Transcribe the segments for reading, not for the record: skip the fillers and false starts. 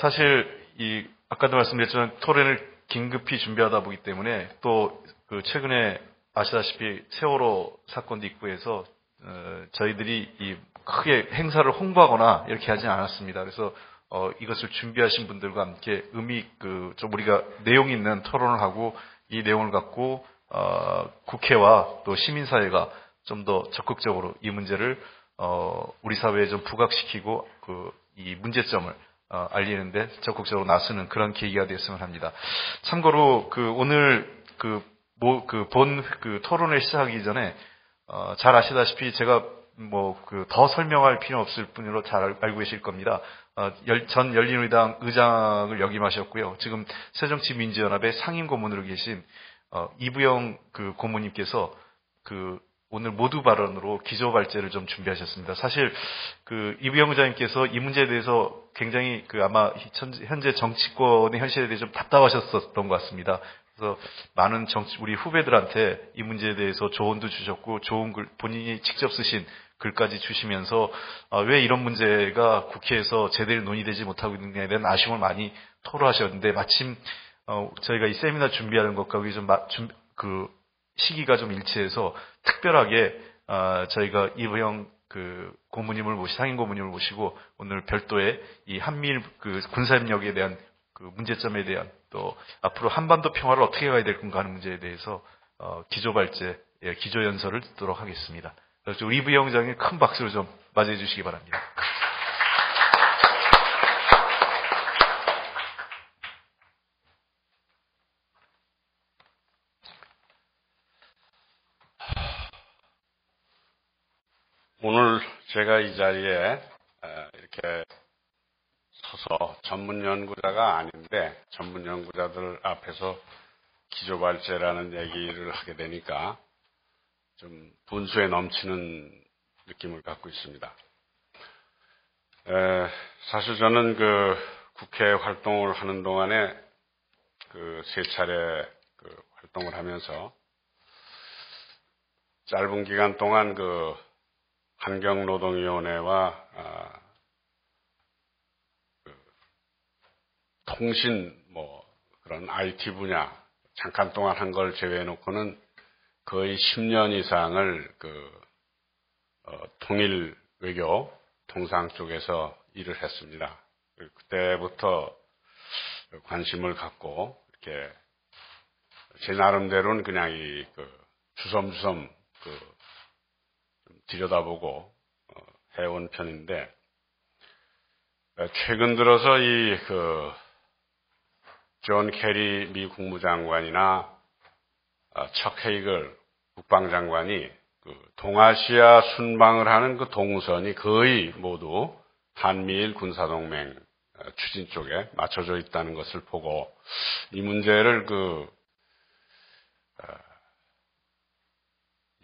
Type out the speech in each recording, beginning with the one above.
사실 아까도 말씀드렸지만 토론을 긴급히 준비하다 보기 때문에 또 최근에 아시다시피 세월호 사건도 있고 해서 저희들이 크게 행사를 홍보하거나 이렇게 하진 않았습니다. 그래서 이것을 준비하신 분들과 함께 좀 우리가 내용 있는 토론을 하고 이 내용을 갖고 국회와 또 시민사회가 좀 더 적극적으로 이 문제를 우리 사회에 좀 부각시키고 이 문제점을 알리는데 적극적으로 나서는 그런 계기가 되었으면 합니다. 참고로 오늘 본 토론을 시작하기 전에 잘 아시다시피 제가 더 설명할 필요 없을 뿐으로 잘 알고 계실 겁니다. 전 열린우리당 의장을 역임하셨고요. 지금 새정치민주연합의 상임고문으로 계신 이부영 고문님께서 오늘 모두 발언으로 기조발제를 좀 준비하셨습니다. 사실 이부영 의장님께서 이 문제에 대해서 굉장히 아마 현재 정치권의 현실에 대해 좀 답답하셨었던 것 같습니다. 그래서 많은 우리 후배들한테 이 문제에 대해서 조언도 주셨고 좋은 글 본인이 직접 쓰신 글까지 주시면서 왜 이런 문제가 국회에서 제대로 논의되지 못하고 있느냐에 대한 아쉬움을 많이 토로하셨는데 마침 저희가 이 세미나 준비하는 것과 시기가 좀 일치해서 특별하게 저희가 이부영 상임 고문님을 모시고 오늘 별도의 이 한미일 군사협력에 대한 문제점에 대한 또 앞으로 한반도 평화를 어떻게 가야 될 건가 하는 문제에 대해서 기조발제, 기조연설을 듣도록 하겠습니다. 그래서 우리 이부영 의장님 큰 박수로 좀 맞이해 주시기 바랍니다. 오늘 제가 이 자리에 이렇게 서서 전문 연구자가 아닌데 전문 연구자들 앞에서 기조발제라는 얘기를 하게 되니까 좀 분수에 넘치는 느낌을 갖고 있습니다. 사실 저는 국회 활동을 하는 동안에 세 차례 활동을 하면서 짧은 기간 동안 환경노동위원회와 통신 그런 IT 분야 잠깐 동안 한 걸 제외해놓고는 거의 10년 이상을 통일 외교 통상 쪽에서 일을 했습니다. 그때부터 관심을 갖고 이렇게 제 나름대로는 그냥 주섬주섬 들여다보고 해온 편인데 최근 들어서 존 케리 미 국무장관이나 척 헤이글 국방장관이 동아시아 순방을 하는 동선이 거의 모두 한미일 군사동맹 추진 쪽에 맞춰져 있다는 것을 보고 이 문제를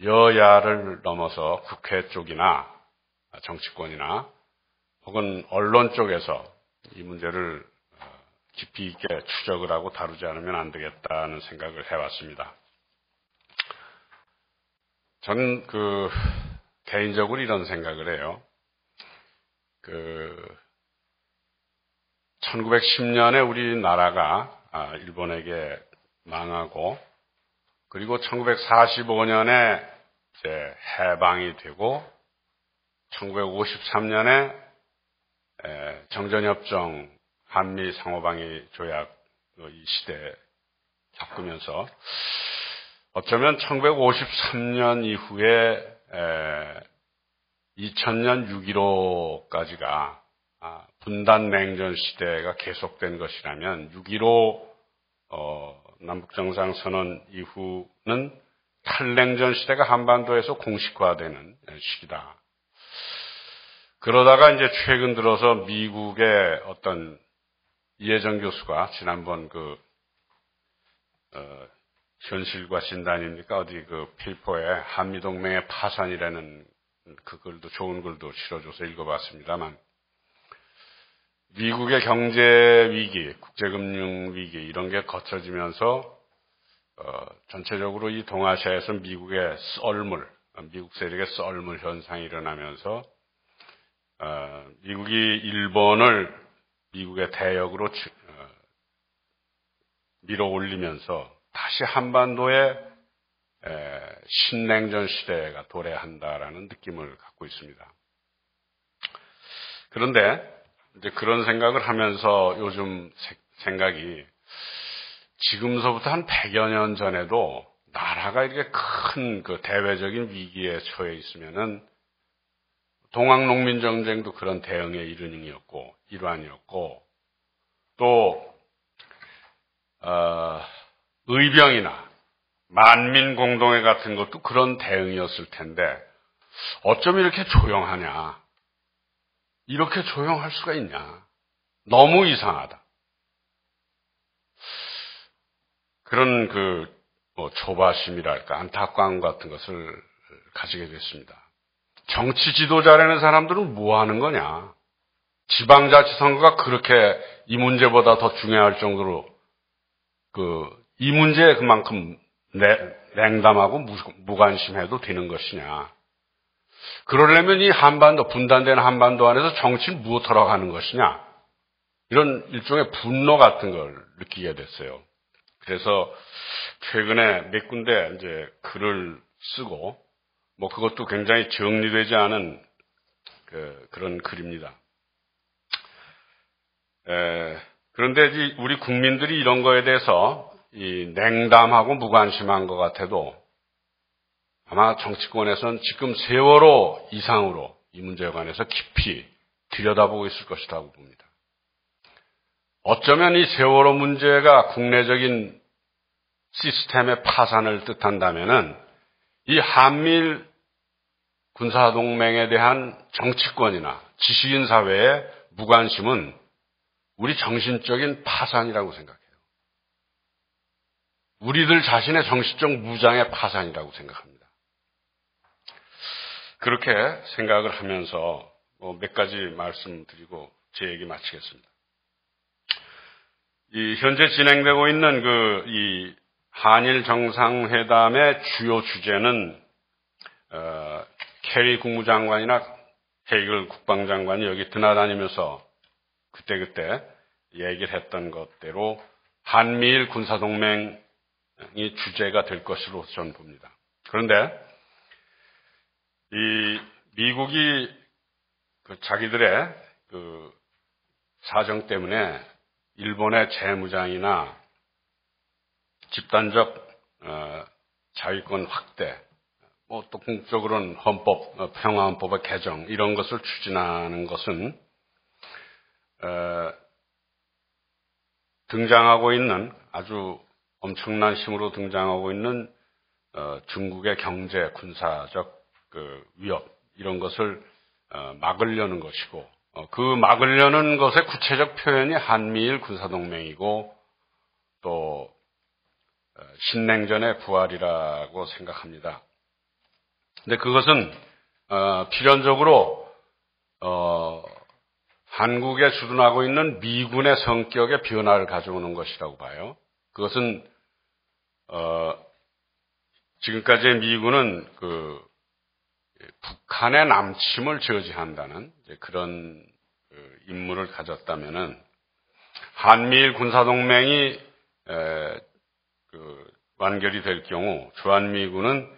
여야를 넘어서 국회 쪽이나 정치권이나 혹은 언론 쪽에서 이 문제를 깊이 있게 추적을 하고 다루지 않으면 안 되겠다는 생각을 해왔습니다. 저는 개인적으로 이런 생각을 해요. 1910년에 우리나라가 일본에게 망하고 그리고 1945년에 이제 해방이 되고 1953년에 정전협정 한미 상호방위 조약 이 시대에 겪으면서 어쩌면 1953년 이후에 2000년 6.15까지가 분단 냉전 시대가 계속된 것이라면 6.15 남북정상선언 이후는 탈냉전 시대가 한반도에서 공식화되는 시기다. 그러다가 이제 최근 들어서 미국의 어떤 이해정 교수가 지난번 현실과 진단입니까? 어디 페이퍼에 한미동맹의 파산이라는 글도 좋은 글도 실어줘서 읽어봤습니다만 미국의 경제 위기, 국제금융 위기 이런 게 거쳐지면서 전체적으로 이 동아시아에서 미국의 썰물, 미국 세력의 썰물 현상이 일어나면서 미국이 일본을 미국의 대역으로 밀어 올리면서 다시 한반도에 신냉전 시대가 도래한다라는 느낌을 갖고 있습니다. 그런데 이제 그런 생각을 하면서 요즘 생각이 지금서부터 한 100여 년 전에도 나라가 이렇게 큰 그 대외적인 위기에 처해 있으면은 동학농민전쟁도 그런 대응의 일환이었고 또 의병이나 만민공동회 같은 것도 그런 대응이었을 텐데 어쩜 이렇게 조용하냐? 이렇게 조용할 수가 있냐? 너무 이상하다. 그런 조바심이랄까 안타까움 같은 것을 가지게 됐습니다. 정치 지도자라는 사람들은 뭐 하는 거냐? 지방자치선거가 그렇게 이 문제보다 더 중요할 정도로 이 문제에 그만큼 냉담하고 무관심해도 되는 것이냐? 그러려면 이 분단된 한반도 안에서 정치는 무엇하러 하는 것이냐? 이런 일종의 분노 같은 걸 느끼게 됐어요. 그래서 최근에 몇 군데 이제 글을 쓰고 그것도 굉장히 정리되지 않은 그런 글입니다. 그런데 우리 국민들이 이런 거에 대해서 이 냉담하고 무관심한 것 같아도 아마 정치권에서는 지금 세월호 이상으로 이 문제에 관해서 깊이 들여다보고 있을 것이라고 봅니다. 어쩌면 이 세월호 문제가 국내적인 시스템의 파산을 뜻한다면은 이 한미일 군사동맹에 대한 정치권이나 지식인 사회의 무관심은 우리 정신적인 파산이라고 생각해요. 우리들 자신의 정신적 무장의 파산이라고 생각합니다. 그렇게 생각을 하면서 몇 가지 말씀드리고 제 얘기 마치겠습니다. 이 현재 진행되고 있는 이 한일 정상회담의 주요 주제는 케리 국무장관이나 헤이글 국방장관이 여기 드나다니면서 그때그때 얘기를 했던 것대로 한미일 군사동맹이 주제가 될 것으로 저는 봅니다. 그런데 이 미국이 자기들의 사정 때문에 일본의 재무장이나 집단적 자위권 확대, 또 궁극적으로는 평화헌법의 개정 이런 것을 추진하는 것은 등장하고 있는 아주 엄청난 힘으로 등장하고 있는 중국의 경제 군사적 위협 이런 것을 막으려는 것이고 그 막으려는 것의 구체적 표현이 한미일 군사동맹이고 또 신냉전의 부활이라고 생각합니다. 근데 그것은 필연적으로 한국에 주둔하고 있는 미군의 성격의 변화를 가져오는 것이라고 봐요. 그것은 지금까지의 미군은 북한의 남침을 저지한다는 그런 임무를 가졌다면은 한미일 군사동맹이 완결이 될 경우 주한미군은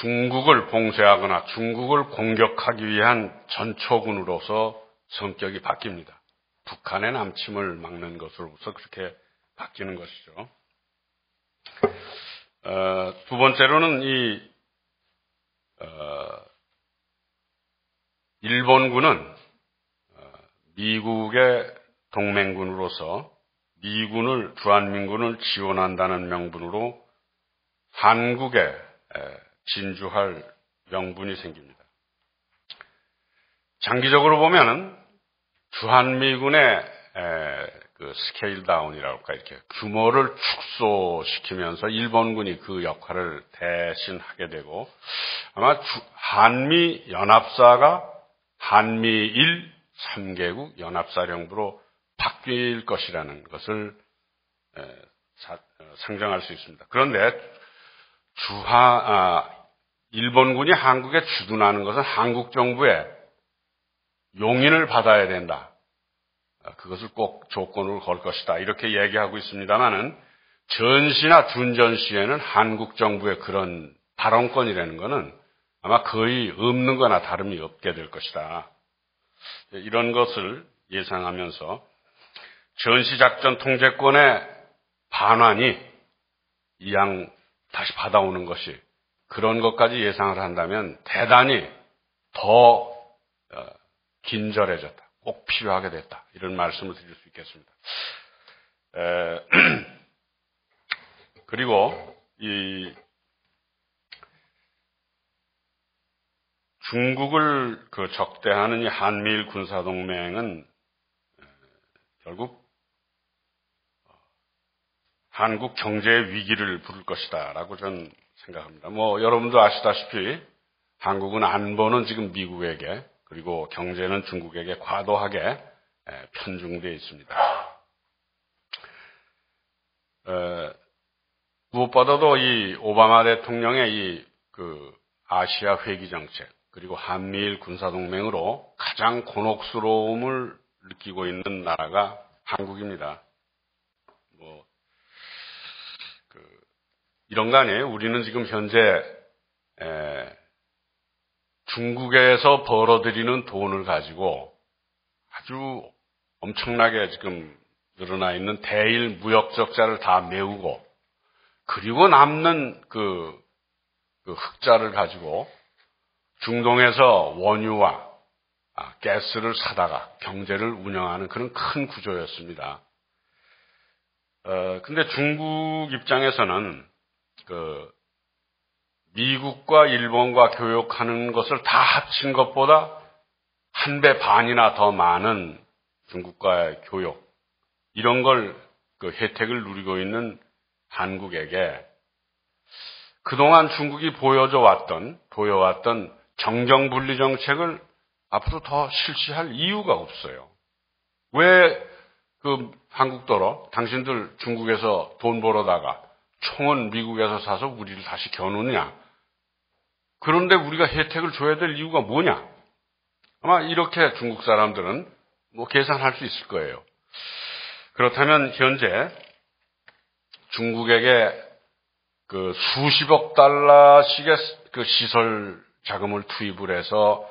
중국을 봉쇄하거나 중국을 공격하기 위한 전초군으로서 성격이 바뀝니다. 북한의 남침을 막는 것으로서 그렇게 바뀌는 것이죠. 두 번째로는 일본군은 미국의 동맹군으로서 주한민군을 지원한다는 명분으로 한국에 진주할 명분이 생깁니다. 장기적으로 보면은 주한미군의 스케일 다운이라고 할까 이렇게 규모를 축소시키면서 일본군이 그 역할을 대신 하게 되고 아마 한미 연합사가 한미일 3개국 연합사령부로 바뀔 것이라는 것을 상정할 수 있습니다. 그런데 일본군이 한국에 주둔하는 것은 한국 정부의 용인을 받아야 된다. 그것을 꼭 조건으로 걸 것이다. 이렇게 얘기하고 있습니다만은 전시나 준전시에는 한국 정부의 그런 발언권이라는 것은 아마 거의 없는 거나 다름이 없게 될 것이다. 이런 것을 예상하면서 전시작전 통제권의 반환이 이양 다시 받아오는 것이 그런 것까지 예상을 한다면 대단히 더 긴절해졌다. 꼭 필요하게 됐다. 이런 말씀을 드릴 수 있겠습니다. 그리고 이 중국을 적대하는 이 한미일 군사동맹은 결국 한국 경제의 위기를 부를 것이다라고 저는 생각합니다. 여러분도 아시다시피 한국은 안보는 지금 미국에게 그리고 경제는 중국에게 과도하게 편중되어 있습니다. 무엇보다도 이 오바마 대통령의 아시아 회귀 정책 그리고 한미일 군사동맹으로 가장 곤혹스러움을 느끼고 있는 나라가 한국입니다. 이런 거 아니에요? 우리는 지금 현재 중국에서 벌어들이는 돈을 가지고 아주 엄청나게 지금 늘어나 있는 대일 무역 적자를 다 메우고 그리고 남는 그 흑자를 가지고 중동에서 원유와 가스를 사다가 경제를 운영하는 그런 큰 구조였습니다. 근데 중국 입장에서는 미국과 일본과 교역하는 것을 다 합친 것보다 한 배 반이나 더 많은 중국과의 교역, 이런 걸 혜택을 누리고 있는 한국에게 그동안 중국이 보여왔던 정경분리 정책을 앞으로 더 실시할 이유가 없어요. 왜 한국더러 당신들 중국에서 돈 벌어다가 총은 미국에서 사서 우리를 다시 겨누느냐? 그런데 우리가 혜택을 줘야 될 이유가 뭐냐? 아마 이렇게 중국 사람들은 계산할 수 있을 거예요. 그렇다면 현재 중국에게 수십억 달러씩의 시설 자금을 투입을 해서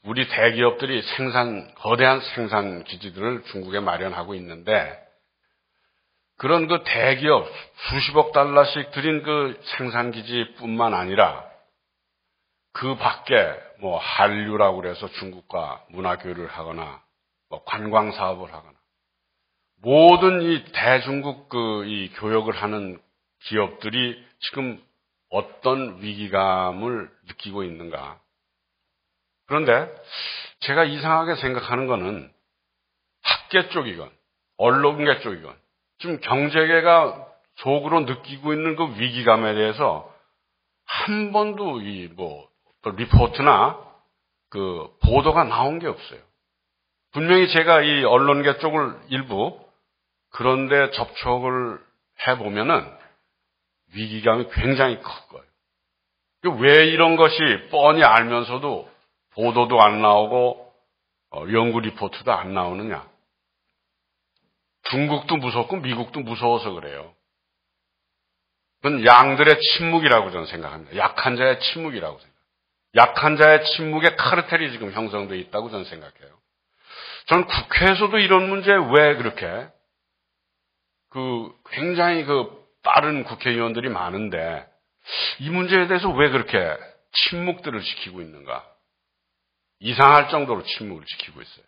우리 대기업들이 거대한 생산 기지들을 중국에 마련하고 있는데 그런 대기업 수십억 달러씩 들인 생산 기지뿐만 아니라 그 밖에 한류라고 그래서 중국과 문화 교류를 하거나 관광 사업을 하거나 모든 이 대중국 이 교역을 하는 기업들이 지금 어떤 위기감을 느끼고 있는가? 그런데 제가 이상하게 생각하는 거는 학계 쪽이건 언론계 쪽이건 지금 경제계가 속으로 느끼고 있는 그 위기감에 대해서 한 번도 리포트나 보도가 나온 게 없어요. 분명히 제가 이 언론계 쪽을 일부 그런데 접촉을 해보면은 위기감이 굉장히 클 거예요. 왜 이런 것이 뻔히 알면서도 보도도 안 나오고 연구 리포트도 안 나오느냐? 중국도 무섭고 미국도 무서워서 그래요. 그건 양들의 침묵이라고 저는 생각합니다. 약한 자의 침묵이라고 생각합니다. 약한 자의 침묵에 카르텔이 지금 형성되어 있다고 저는 생각해요. 저는 국회에서도 이런 문제에 왜 그렇게 굉장히 빠른 국회의원들이 많은데 이 문제에 대해서 왜 그렇게 침묵들을 지키고 있는가? 이상할 정도로 침묵을 지키고 있어요.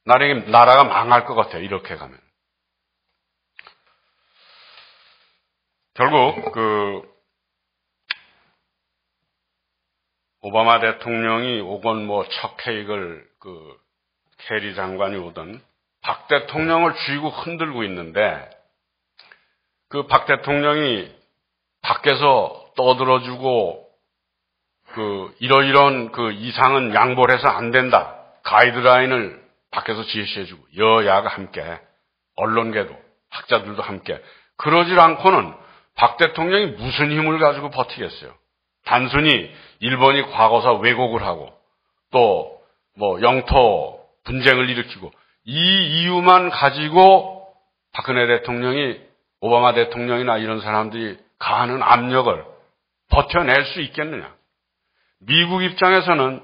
나라가 망할 것 같아요. 이렇게 가면. 결국 오바마 대통령이 오건 척 헤이글 캐리 장관이 오든 박 대통령을 쥐고 흔들고 있는데 박 대통령이 밖에서 떠들어주고 이러이런 이상은 양보를 해서 안 된다. 가이드라인을 밖에서 제시해주고 여야가 함께 언론계도 학자들도 함께 그러질 않고는 박 대통령이 무슨 힘을 가지고 버티겠어요. 단순히 일본이 과거사 왜곡을 하고 또 영토 분쟁을 일으키고 이 이유만 가지고 박근혜 대통령이 오바마 대통령이나 이런 사람들이 가하는 압력을 버텨낼 수 있겠느냐. 미국 입장에서는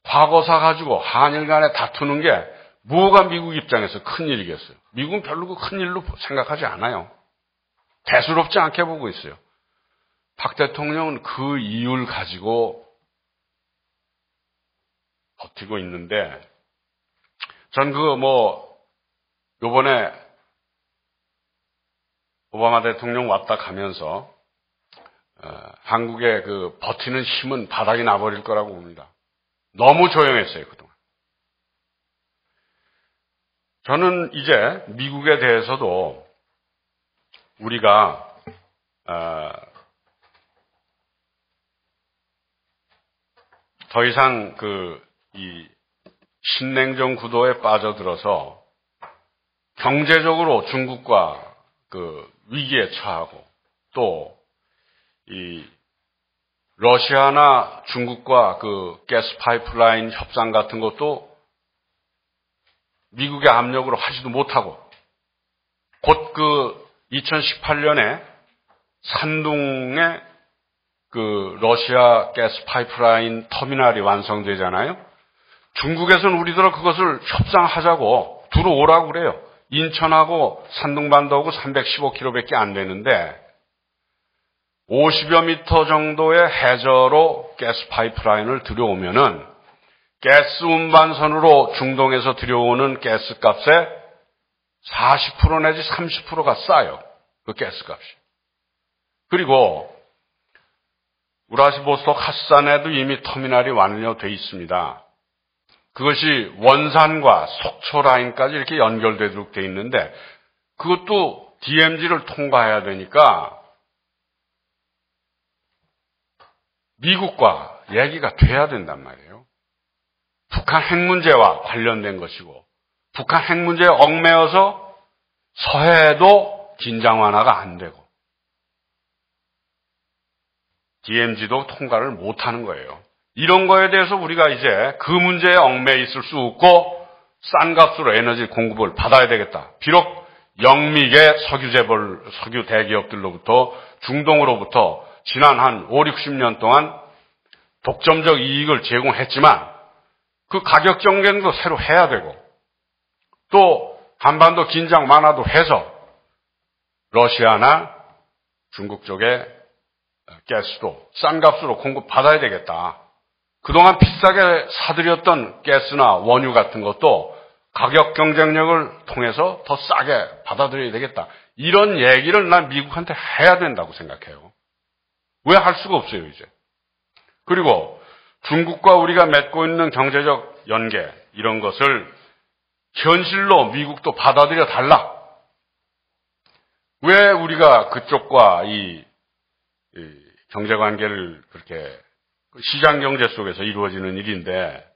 과거사 가지고 한일 간에 다투는 게 뭐가 미국 입장에서 큰일이겠어요. 미국은 별로 그 큰일로 생각하지 않아요. 대수롭지 않게 보고 있어요. 박 대통령은 그 이유를 가지고 버티고 있는데, 전 요번에 오바마 대통령 왔다 가면서, 한국의 그 버티는 힘은 바닥이 나버릴 거라고 봅니다. 너무 조용했어요, 그동안. 저는 이제 미국에 대해서도 우리가, 더 이상 이 신냉전 구도에 빠져들어서 경제적으로 중국과 위기에 처하고 또 이 러시아나 중국과 가스 파이프라인 협상 같은 것도 미국의 압력으로 하지도 못하고 곧 2018년에 산둥에 러시아 가스 파이프라인 터미널이 완성되잖아요. 중국에서는 우리들은 그것을 협상하자고 들어오라고 그래요. 인천하고 산둥반도하고 315km밖에 안 되는데 50여 미터 정도의 해저로 가스 파이프라인을 들여오면은 가스 운반선으로 중동에서 들여오는 가스 값의 40% 내지 30%가 싸요. 그 가스 값이. 그리고 우라시보스톡 핫산에도 이미 터미널이 완료되어 있습니다. 그것이 원산과 속초 라인까지 이렇게 연결되도록 되어 있는데 그것도 DMZ를 통과해야 되니까 미국과 얘기가 돼야 된단 말이에요. 북한 핵 문제와 관련된 것이고 북한 핵 문제에 얽매여서 서해도 긴장 완화가 안 되고 DMZ도 통과를 못하는 거예요. 이런 거에 대해서 우리가 이제 그 문제에 얽매여 있을 수 없고 싼 값으로 에너지 공급을 받아야 되겠다. 비록 영미계 석유 대기업들로부터 중동으로부터 지난 한 5, 60년 동안 독점적 이익을 제공했지만 그 가격 경쟁도 새로 해야 되고 또 한반도 긴장 완화도 해서 러시아나 중국 쪽에 가스도 싼 값으로 공급받아야 되겠다. 그동안 비싸게 사들였던 가스나 원유 같은 것도 가격 경쟁력을 통해서 더 싸게 받아들여야 되겠다. 이런 얘기를 난 미국한테 해야 된다고 생각해요. 왜 할 수가 없어요, 이제. 그리고 중국과 우리가 맺고 있는 경제적 연계, 이런 것을 현실로 미국도 받아들여 달라. 왜 우리가 그쪽과 이 경제관계를 그렇게 시장경제 속에서 이루어지는 일인데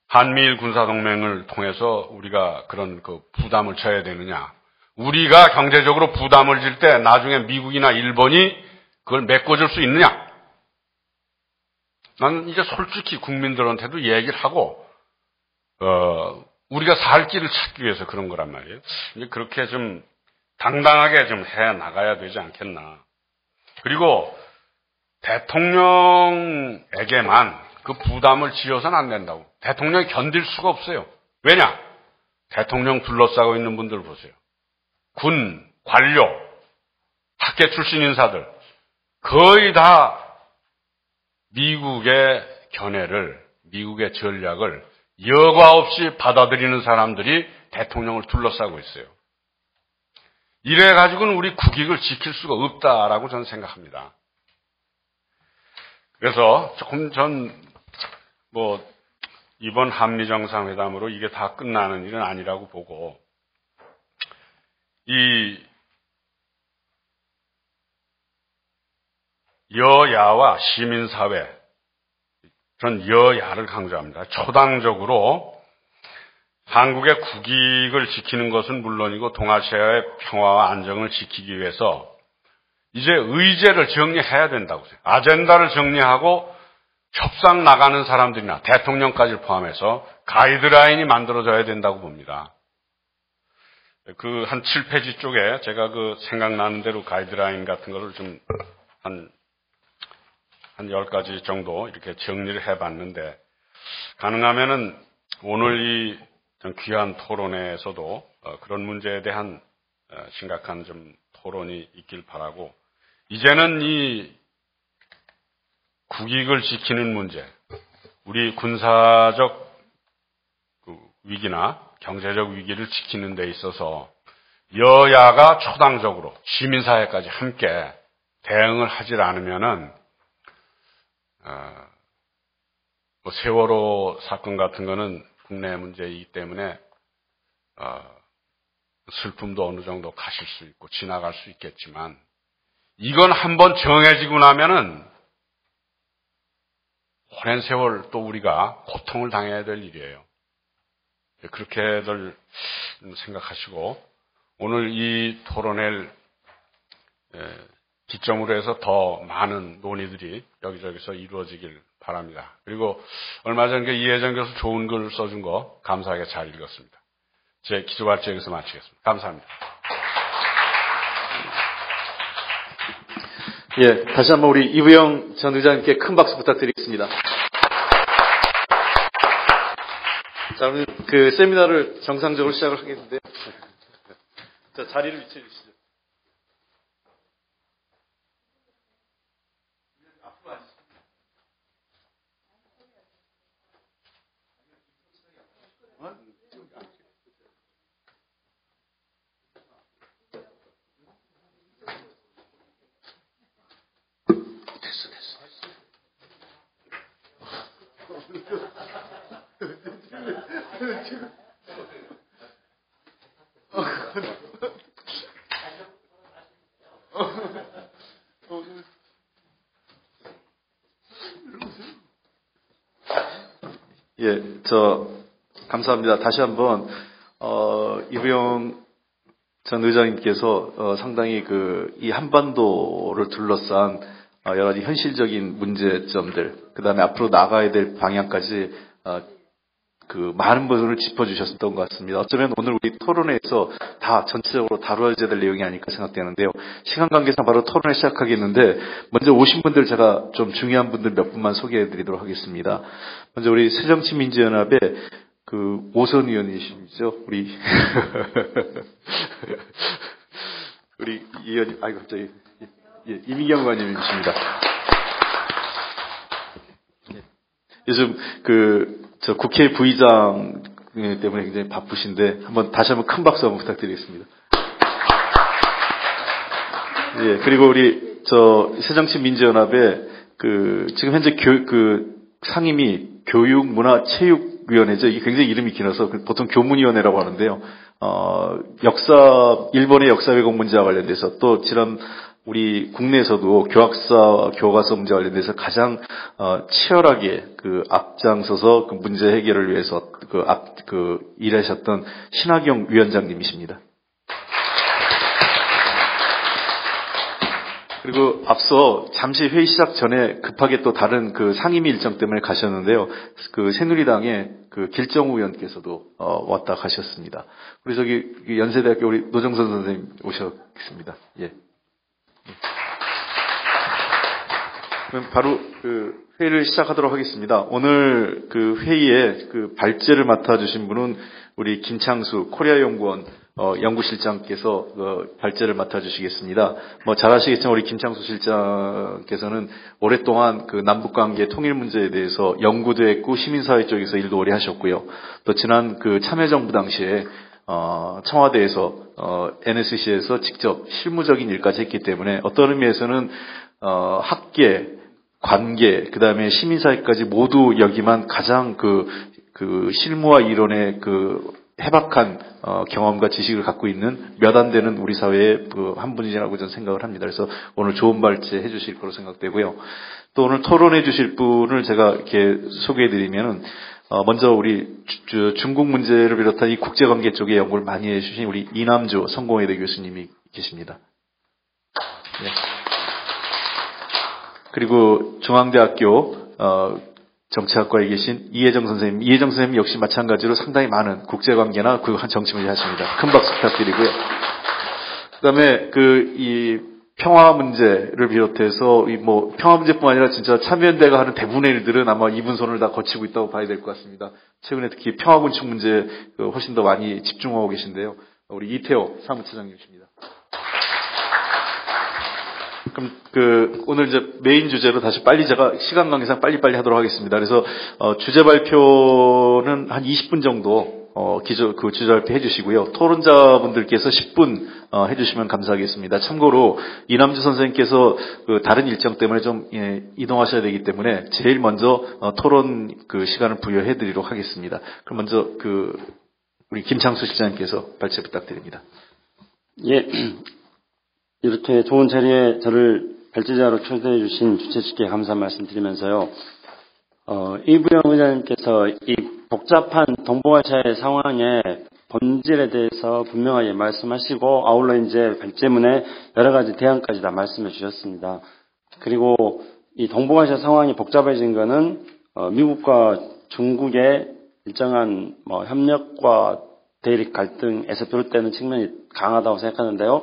한미일 군사동맹을 통해서 우리가 그런 부담을 져야 되느냐. 우리가 경제적으로 부담을 질 때 나중에 미국이나 일본이 그걸 메꿔줄 수 있느냐. 나는 이제 솔직히 국민들한테도 얘기를 하고 우리가 살 길을 찾기 위해서 그런 거란 말이에요. 이제 그렇게 좀 당당하게 좀 해 나가야 되지 않겠나. 그리고 대통령에게만 그 부담을 지어서는 안 된다고. 대통령이 견딜 수가 없어요. 왜냐? 대통령 둘러싸고 있는 분들 보세요. 군, 관료, 학계 출신 인사들 거의 다 미국의 견해를, 미국의 전략을 여과 없이 받아들이는 사람들이 대통령을 둘러싸고 있어요. 이래가지고는 우리 국익을 지킬 수가 없다라고 저는 생각합니다. 그래서 조금 이번 한미정상회담으로 이게 다 끝나는 일은 아니라고 보고, 이 여야와 시민사회, 전 여야를 강조합니다. 초당적으로 한국의 국익을 지키는 것은 물론이고 동아시아의 평화와 안정을 지키기 위해서 이제 의제를 정리해야 된다고 생각해요. 아젠다를 정리하고 협상 나가는 사람들이나 대통령까지 포함해서 가이드라인이 만들어져야 된다고 봅니다. 그 한 7페이지 쪽에 제가 그 생각나는 대로 가이드라인 같은 거를 좀 한 10가지 정도 이렇게 정리를 해봤는데, 가능하면은 오늘 이 귀한 토론회에서도 그런 문제에 대한 심각한 좀 토론이 있길 바라고, 이제는 이 국익을 지키는 문제, 우리 군사적 위기나 경제적 위기를 지키는 데 있어서 여야가 초당적으로 시민사회까지 함께 대응을 하질 않으면은 뭐 세월호 사건 같은 거는 국내 문제이기 때문에 슬픔도 어느 정도 가실 수 있고 지나갈 수 있겠지만, 이건 한번 정해지고 나면은 오랜 세월 또 우리가 고통을 당해야 될 일이에요. 그렇게들 생각하시고, 오늘 이 토론회를 기점으로 해서 더 많은 논의들이 여기저기서 이루어지길 바랍니다. 그리고 얼마 전에 이혜정 교수 좋은 글 써준 거 감사하게 잘 읽었습니다. 제 기조 발제 여기서 마치겠습니다. 감사합니다. 예, 다시 한번 우리 이부영 전 의장님께 큰 박수 부탁드리겠습니다. 자, 오늘 그 세미나를 정상적으로 시작을 하겠는데요. 자, 자리를 위치해 주시죠. 예, 감사합니다. 다시 한번, 이부영 전 의장님께서, 상당히 이 한반도를 둘러싼, 여러 가지 현실적인 문제점들, 그 다음에 앞으로 나가야 될 방향까지, 많은 부분을 짚어주셨던 것 같습니다. 어쩌면 오늘 우리 토론회에서 다 전체적으로 다루어져야 될 내용이 아닐까 생각되는데요. 시간 관계상 바로 토론회 시작하겠는데, 먼저 오신 분들 제가 좀 중요한 분들 몇 분만 소개해 드리도록 하겠습니다. 먼저 우리 새정치민주연합의 오선 의원이시죠? 우리, 우리 의원님, 갑자기, 예, 이민경 의원님이십니다. 요즘 국회 부의장 때문에 굉장히 바쁘신데 다시 한번 큰 박수 한번 부탁드리겠습니다. 예, 그리고 우리 새정치민주연합의 지금 현재 상임위 교육문화체육위원회죠. 이게 굉장히 이름이 길어서 보통 교문위원회라고 하는데요. 일본의 역사 왜곡 문제와 관련돼서 또 우리 국내에서도 교과서 문제와 관련돼서 가장 치열하게 앞장서서 문제 해결을 위해서 일하셨던 신학영 위원장님이십니다. 그리고 앞서 잠시 회의 시작 전에 급하게 또 다른 상임위 일정 때문에 가셨는데요. 새누리당의 길정우 의원께서도 왔다 가셨습니다. 우리 연세대학교 우리 노정선 선생님 오셨습니다. 예. 그럼 바로 회의를 시작하도록 하겠습니다. 오늘 회의에 발제를 맡아주신 분은 우리 김창수 코리아연구원 연구실장께서 발제를 맡아주시겠습니다. 잘 아시겠지만 우리 김창수 실장께서는 오랫동안 남북관계 통일 문제에 대해서 연구도 했고 시민사회 쪽에서 일도 오래 하셨고요. 또 지난 참여정부 당시에 청와대에서 NSC에서 직접 실무적인 일까지 했기 때문에 어떤 의미에서는 학계, 관계, 그 다음에 시민사회까지 모두 여기만 가장 실무와 이론의 해박한 경험과 지식을 갖고 있는 몇 안 되는 우리 사회의 한 분이라고 저는 생각을 합니다. 그래서 오늘 좋은 발제 해주실 거로 생각되고요. 또 오늘 토론해 주실 분을 제가 이렇게 소개해드리면은 먼저 우리 중국 문제를 비롯한 이 국제관계 쪽에 연구를 많이 해주신 우리 이남주 성공회대 교수님이 계십니다. 네. 그리고 중앙대학교 정치학과에 계신 이혜정 선생님. 이혜정 선생님 역시 마찬가지로 상당히 많은 국제관계나 그 정치 문제 하십니다. 큰 박수 부탁드리고요. 그다음에 이 평화 문제를 비롯해서 평화 문제뿐만 아니라 진짜 참여연대가 하는 대부분의 일들은 아마 이분 손을 다 거치고 있다고 봐야 될 것 같습니다. 최근에 특히 평화 군축 문제 훨씬 더 많이 집중하고 계신데요. 우리 이태호 사무처장님이십니다. 그럼 오늘 이제 메인 주제로 다시 빨리 제가 시간 관계상 빨리빨리 하도록 하겠습니다. 그래서 주제 발표는 한 20분 정도 주제 발표 해주시고요. 토론자분들께서 10분 해주시면 감사하겠습니다. 참고로 이남주 선생님께서 다른 일정 때문에 좀 이동하셔야 되기 때문에 제일 먼저 토론 시간을 부여해드리도록 하겠습니다. 그럼 먼저 우리 김창수 실장님께서 발제 부탁드립니다. 예, 이렇게 좋은 자리에 저를 발제자로 초대해 주신 주최측에 감사 말씀드리면서요. 이부영 의장님께서 이 복잡한 동북아시아의 상황의 본질에 대해서 분명하게 말씀하시고 아울러 이제 발제문에 여러 가지 대안까지 다 말씀해 주셨습니다. 그리고 이 동북아시아 상황이 복잡해진 거는 미국과 중국의 일정한 협력과 대립 갈등에서 비롯되는 측면이 강하다고 생각하는데요.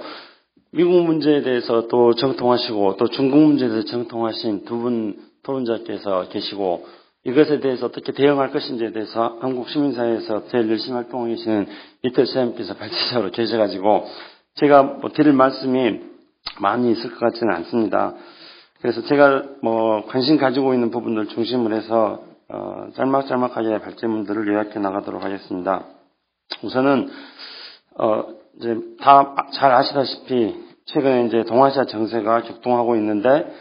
미국 문제에 대해서 또 정통하시고 또 중국 문제에 대해서 정통하신 두 분 토론자께서 계시고 이것에 대해서 어떻게 대응할 것인지에 대해서 한국 시민사회에서 제일 열심히 활동하고 계시는 이태호 시장님께서 발제자로 계셔가지고 제가 드릴 말씀이 많이 있을 것 같지는 않습니다. 그래서 제가 관심 가지고 있는 부분들 중심으로 해서 짤막짤막하게 발제문들을 요약해 나가도록 하겠습니다. 우선은 이제 다 잘 아시다시피 최근에 이제 동아시아 정세가 격동하고 있는데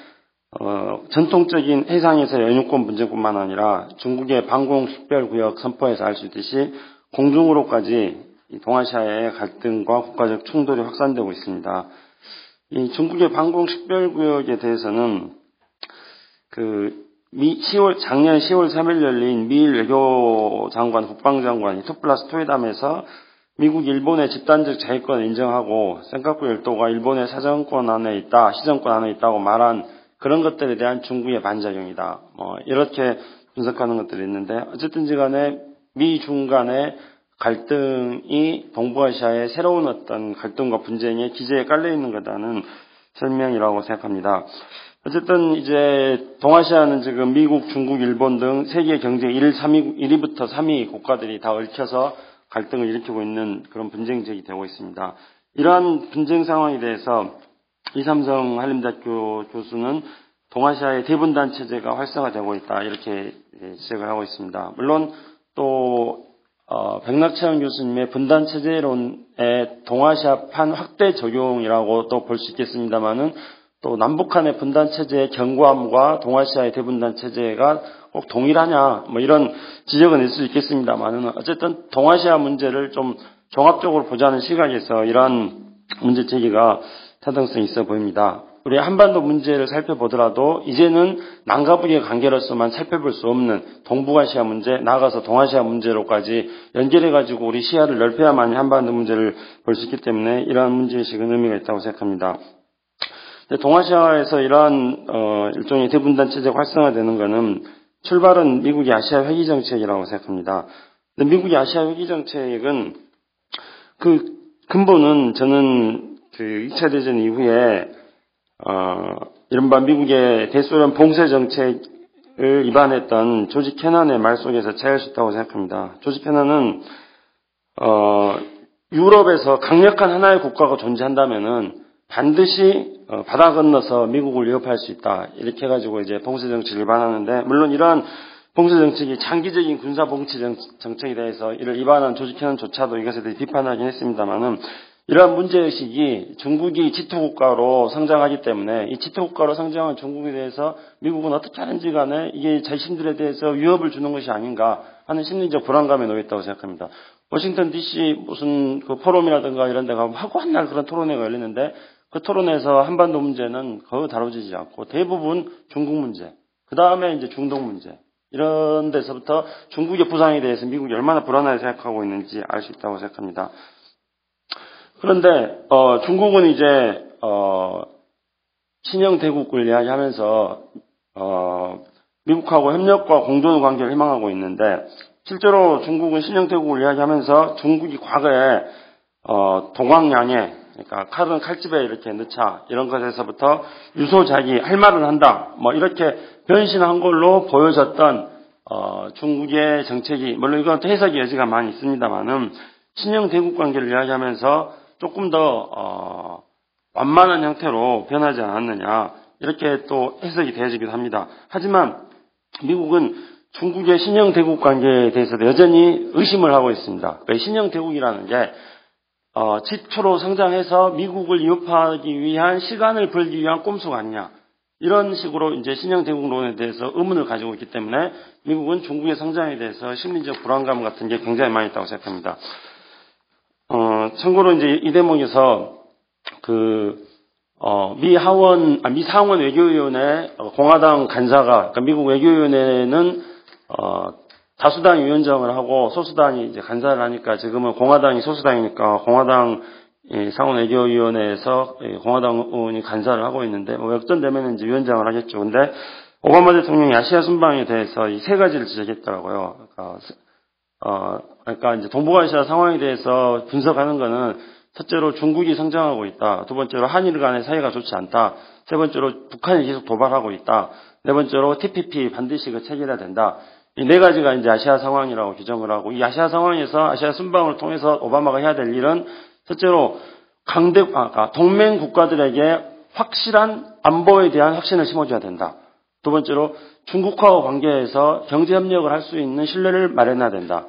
전통적인 해상에서 영유권 문제뿐만 아니라 중국의 방공 식별구역 선포에서 알 수 있듯이 공중으로까지 이 동아시아의 갈등과 국가적 충돌이 확산되고 있습니다. 이 중국의 방공 식별구역에 대해서는 작년 10월 3일 열린 미일 외교장관, 국방장관이 2+2 회담에서 미국, 일본의 집단적 자위권을 인정하고 센카쿠 열도가 일본의 시정권 안에 있다고 말한 그런 것들에 대한 중국의 반작용이다. 이렇게 분석하는 것들이 있는데 어쨌든지 간에 미중 간의 갈등이 동북아시아의 새로운 어떤 갈등과 분쟁의 기제에 깔려 있는 거다는 설명이라고 생각합니다. 어쨌든 이제 동아시아는 지금 미국, 중국, 일본 등 세계 경제 1위부터 3위 국가들이 다 얽혀서 갈등을 일으키고 있는 그런 분쟁지역이 되고 있습니다. 이러한 분쟁 상황에 대해서 이삼성 한림대학교 교수는 동아시아의 대분단 체제가 활성화되고 있다 이렇게 지적을 하고 있습니다. 물론 또 백낙채원 교수님의 분단 체제론의 동아시아판 확대 적용이라고 또 볼 수 있겠습니다만은 또 남북한의 분단 체제의 견고함과 동아시아의 대분단 체제가 꼭 동일하냐 이런 지적은 있을 수 있겠습니다만은 어쨌든 동아시아 문제를 좀 종합적으로 보자는 시각에서 이러한 문제 제기가 타당성이 있어 보입니다. 우리 한반도 문제를 살펴보더라도 이제는 남과 북의 관계로서만 살펴볼 수 없는 동북아시아 문제, 나아가서 동아시아 문제로까지 연결해가지고 우리 시야를 넓혀야만 한반도 문제를 볼 수 있기 때문에 이러한 문제의식은 의미가 있다고 생각합니다. 동아시아에서 이러한 일종의 대분단 체제가 활성화되는 것은 출발은 미국의 아시아 회귀 정책이라고 생각합니다. 근데 미국의 아시아 회귀 정책은 그 근본은 저는 2차 대전 이후에 이른바 미국의 대소련 봉쇄 정책을 입안했던 조지 캐넌의 말 속에서 찾을 수 있다고 생각합니다. 조지 캐넌은 유럽에서 강력한 하나의 국가가 존재한다면은 반드시 바다 건너서 미국을 위협할 수 있다. 이렇게 해가지고 이제 봉쇄 정책을 입안하는데 물론 이러한 봉쇄 정책이 장기적인 군사 봉쇄 정책에 대해서 이를 입안한 조지 캐넌조차도 이것에 대해 비판하긴 했습니다만은 이러한 문제의식이 중국이 지토국가로 성장하기 때문에 이 지토국가로 성장한 중국에 대해서 미국은 어떻게 하는지 간에 이게 자신들에 대해서 위협을 주는 것이 아닌가 하는 심리적 불안감에 놓였다고 생각합니다. 워싱턴 DC 무슨 포럼이라든가 이런 데 가면 하고 한 날 그런 토론회가 열리는데 그 토론에서 한반도 문제는 거의 다뤄지지 않고 대부분 중국 문제, 그 다음에 이제 중동 문제 이런 데서부터 중국의 부상에 대해서 미국이 얼마나 불안하게 생각하고 있는지 알 수 있다고 생각합니다. 그런데 중국은 이제 친형 대국을 이야기하면서 미국하고 협력과 공존 관계를 희망하고 있는데 실제로 중국은 신형태국을 이야기하면서 중국이 과거에 동황양에 그러니까 칼은 칼집에 이렇게 넣자 이런 것에서부터 유소작이 할 말을 한다 뭐 이렇게 변신한 걸로 보여졌던 중국의 정책이 물론 이건 해석의 여지가 많이 있습니다만은 신형대국 관계를 이야기하면서 조금 더 완만한 형태로 변하지 않았느냐 이렇게 또 해석이 되어지기도 합니다. 하지만 미국은 중국의 신형대국 관계에 대해서도 여전히 의심을 하고 있습니다. 신형대국이라는 게 지초로 성장해서 미국을 위협하기 위한 시간을 벌기 위한 꼼수가 아니냐. 이런 식으로 이제 신형대국론에 대해서 의문을 가지고 있기 때문에 미국은 중국의 성장에 대해서 심리적 불안감 같은 게 굉장히 많이 있다고 생각합니다. 참고로 이제 이 대목에서 미 상원 외교위원회 공화당 간사가, 그러니까 미국 외교위원회는 다수당 위원장을 하고 소수당이 이제 간사를 하니까 지금은 공화당이 소수당이니까 공화당 상원 외교위원회에서 공화당 의원이 간사를 하고 있는데 뭐 역전되면 이제 위원장을 하겠죠. 근데 오바마 대통령이 아시아 순방에 대해서 이 세 가지를 지적했더라고요. 그러니까 이제 동북아시아 상황에 대해서 분석하는 거는 첫째로 중국이 성장하고 있다. 두 번째로 한일 간의 사이가 좋지 않다. 세 번째로 북한이 계속 도발하고 있다. 네 번째로 TPP 반드시 체결해야 된다. 이 네 가지가 이제 아시아 상황이라고 규정을 하고 이 아시아 상황에서 아시아 순방을 통해서 오바마가 해야 될 일은 첫째로 동맹 국가들에게 확실한 안보에 대한 확신을 심어줘야 된다. 두 번째로 중국과의 관계에서 경제 협력을 할 수 있는 신뢰를 마련해야 된다.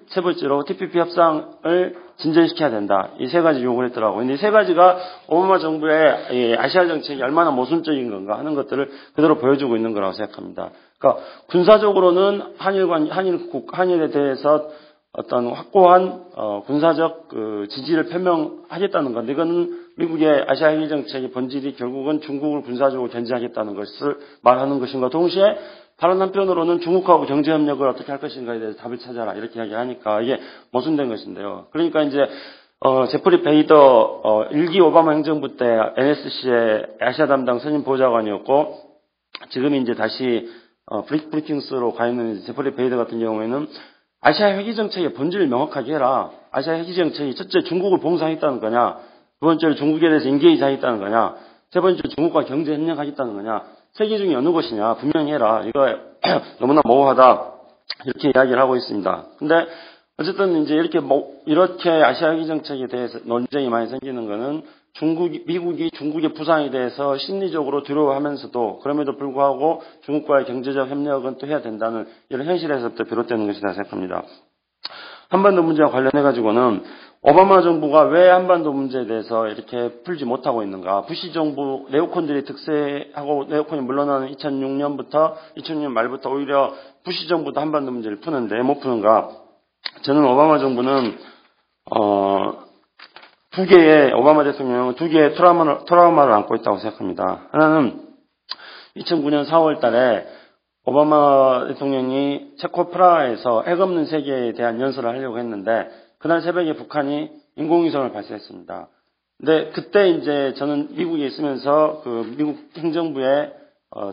세 번째로 TPP 협상을 진전시켜야 된다. 이 세 가지 요구를 했더라고요. 근데 이 세 가지가 오바마 정부의 아시아 정책이 얼마나 모순적인 건가 하는 것들을 그대로 보여주고 있는 거라고 생각합니다. 그러니까 군사적으로는 한일에 대해서 어떤 확고한 군사적 지지를 표명하겠다는 건데 이거는 미국의 아시아 핵 정책의 본질이 결국은 중국을 군사적으로 견제하겠다는 것을 말하는 것인가 동시에 다른 한편으로는 중국하고 경제협력을 어떻게 할 것인가에 대해서 답을 찾아라 이렇게 이야기하니까 이게 모순된 것인데요. 그러니까 이제 제프리 베이더 1기 오바마 행정부 때 NSC의 아시아 담당 선임 보좌관이었고 지금 이제 다시 브리킹스로 가 있는 제프리 베이더 같은 경우에는 아시아 회기 정책의 본질을 명확하게 해라. 아시아 회기 정책이 첫째 중국을 봉사하겠다는 거냐, 두 번째로 중국에 대해서 인게이지 하겠다는 거냐, 세 번째로 중국과 경제 협력하겠다는 거냐, 세 개 중에 어느 것이냐 분명히 해라. 이거 너무나 모호하다 이렇게 이야기를 하고 있습니다. 근데 어쨌든 이제 이렇게 아시아 회기 정책에 대해서 논쟁이 많이 생기는 거는 미국이 중국의 부상에 대해서 심리적으로 두려워하면서도 그럼에도 불구하고 중국과의 경제적 협력은 또 해야 된다는 이런 현실에서부터 비롯되는 것이라 생각합니다. 한반도 문제와 관련해가지고는 오바마 정부가 왜 한반도 문제에 대해서 이렇게 풀지 못하고 있는가. 부시 정부 네오콘들이 득세하고 네오콘이 물러나는 2006년 말부터 오히려 부시 정부도 한반도 문제를 푸는데 못 푸는가. 저는 오바마 정부는 오바마 대통령은 두 개의 트라우마를 안고 있다고 생각합니다. 하나는 2009년 4월 달에 오바마 대통령이 체코 프라하에서 핵 없는 세계에 대한 연설을 하려고 했는데 그날 새벽에 북한이 인공위성을 발사했습니다. 근데 그때 이제 저는 미국에 있으면서 미국 행정부의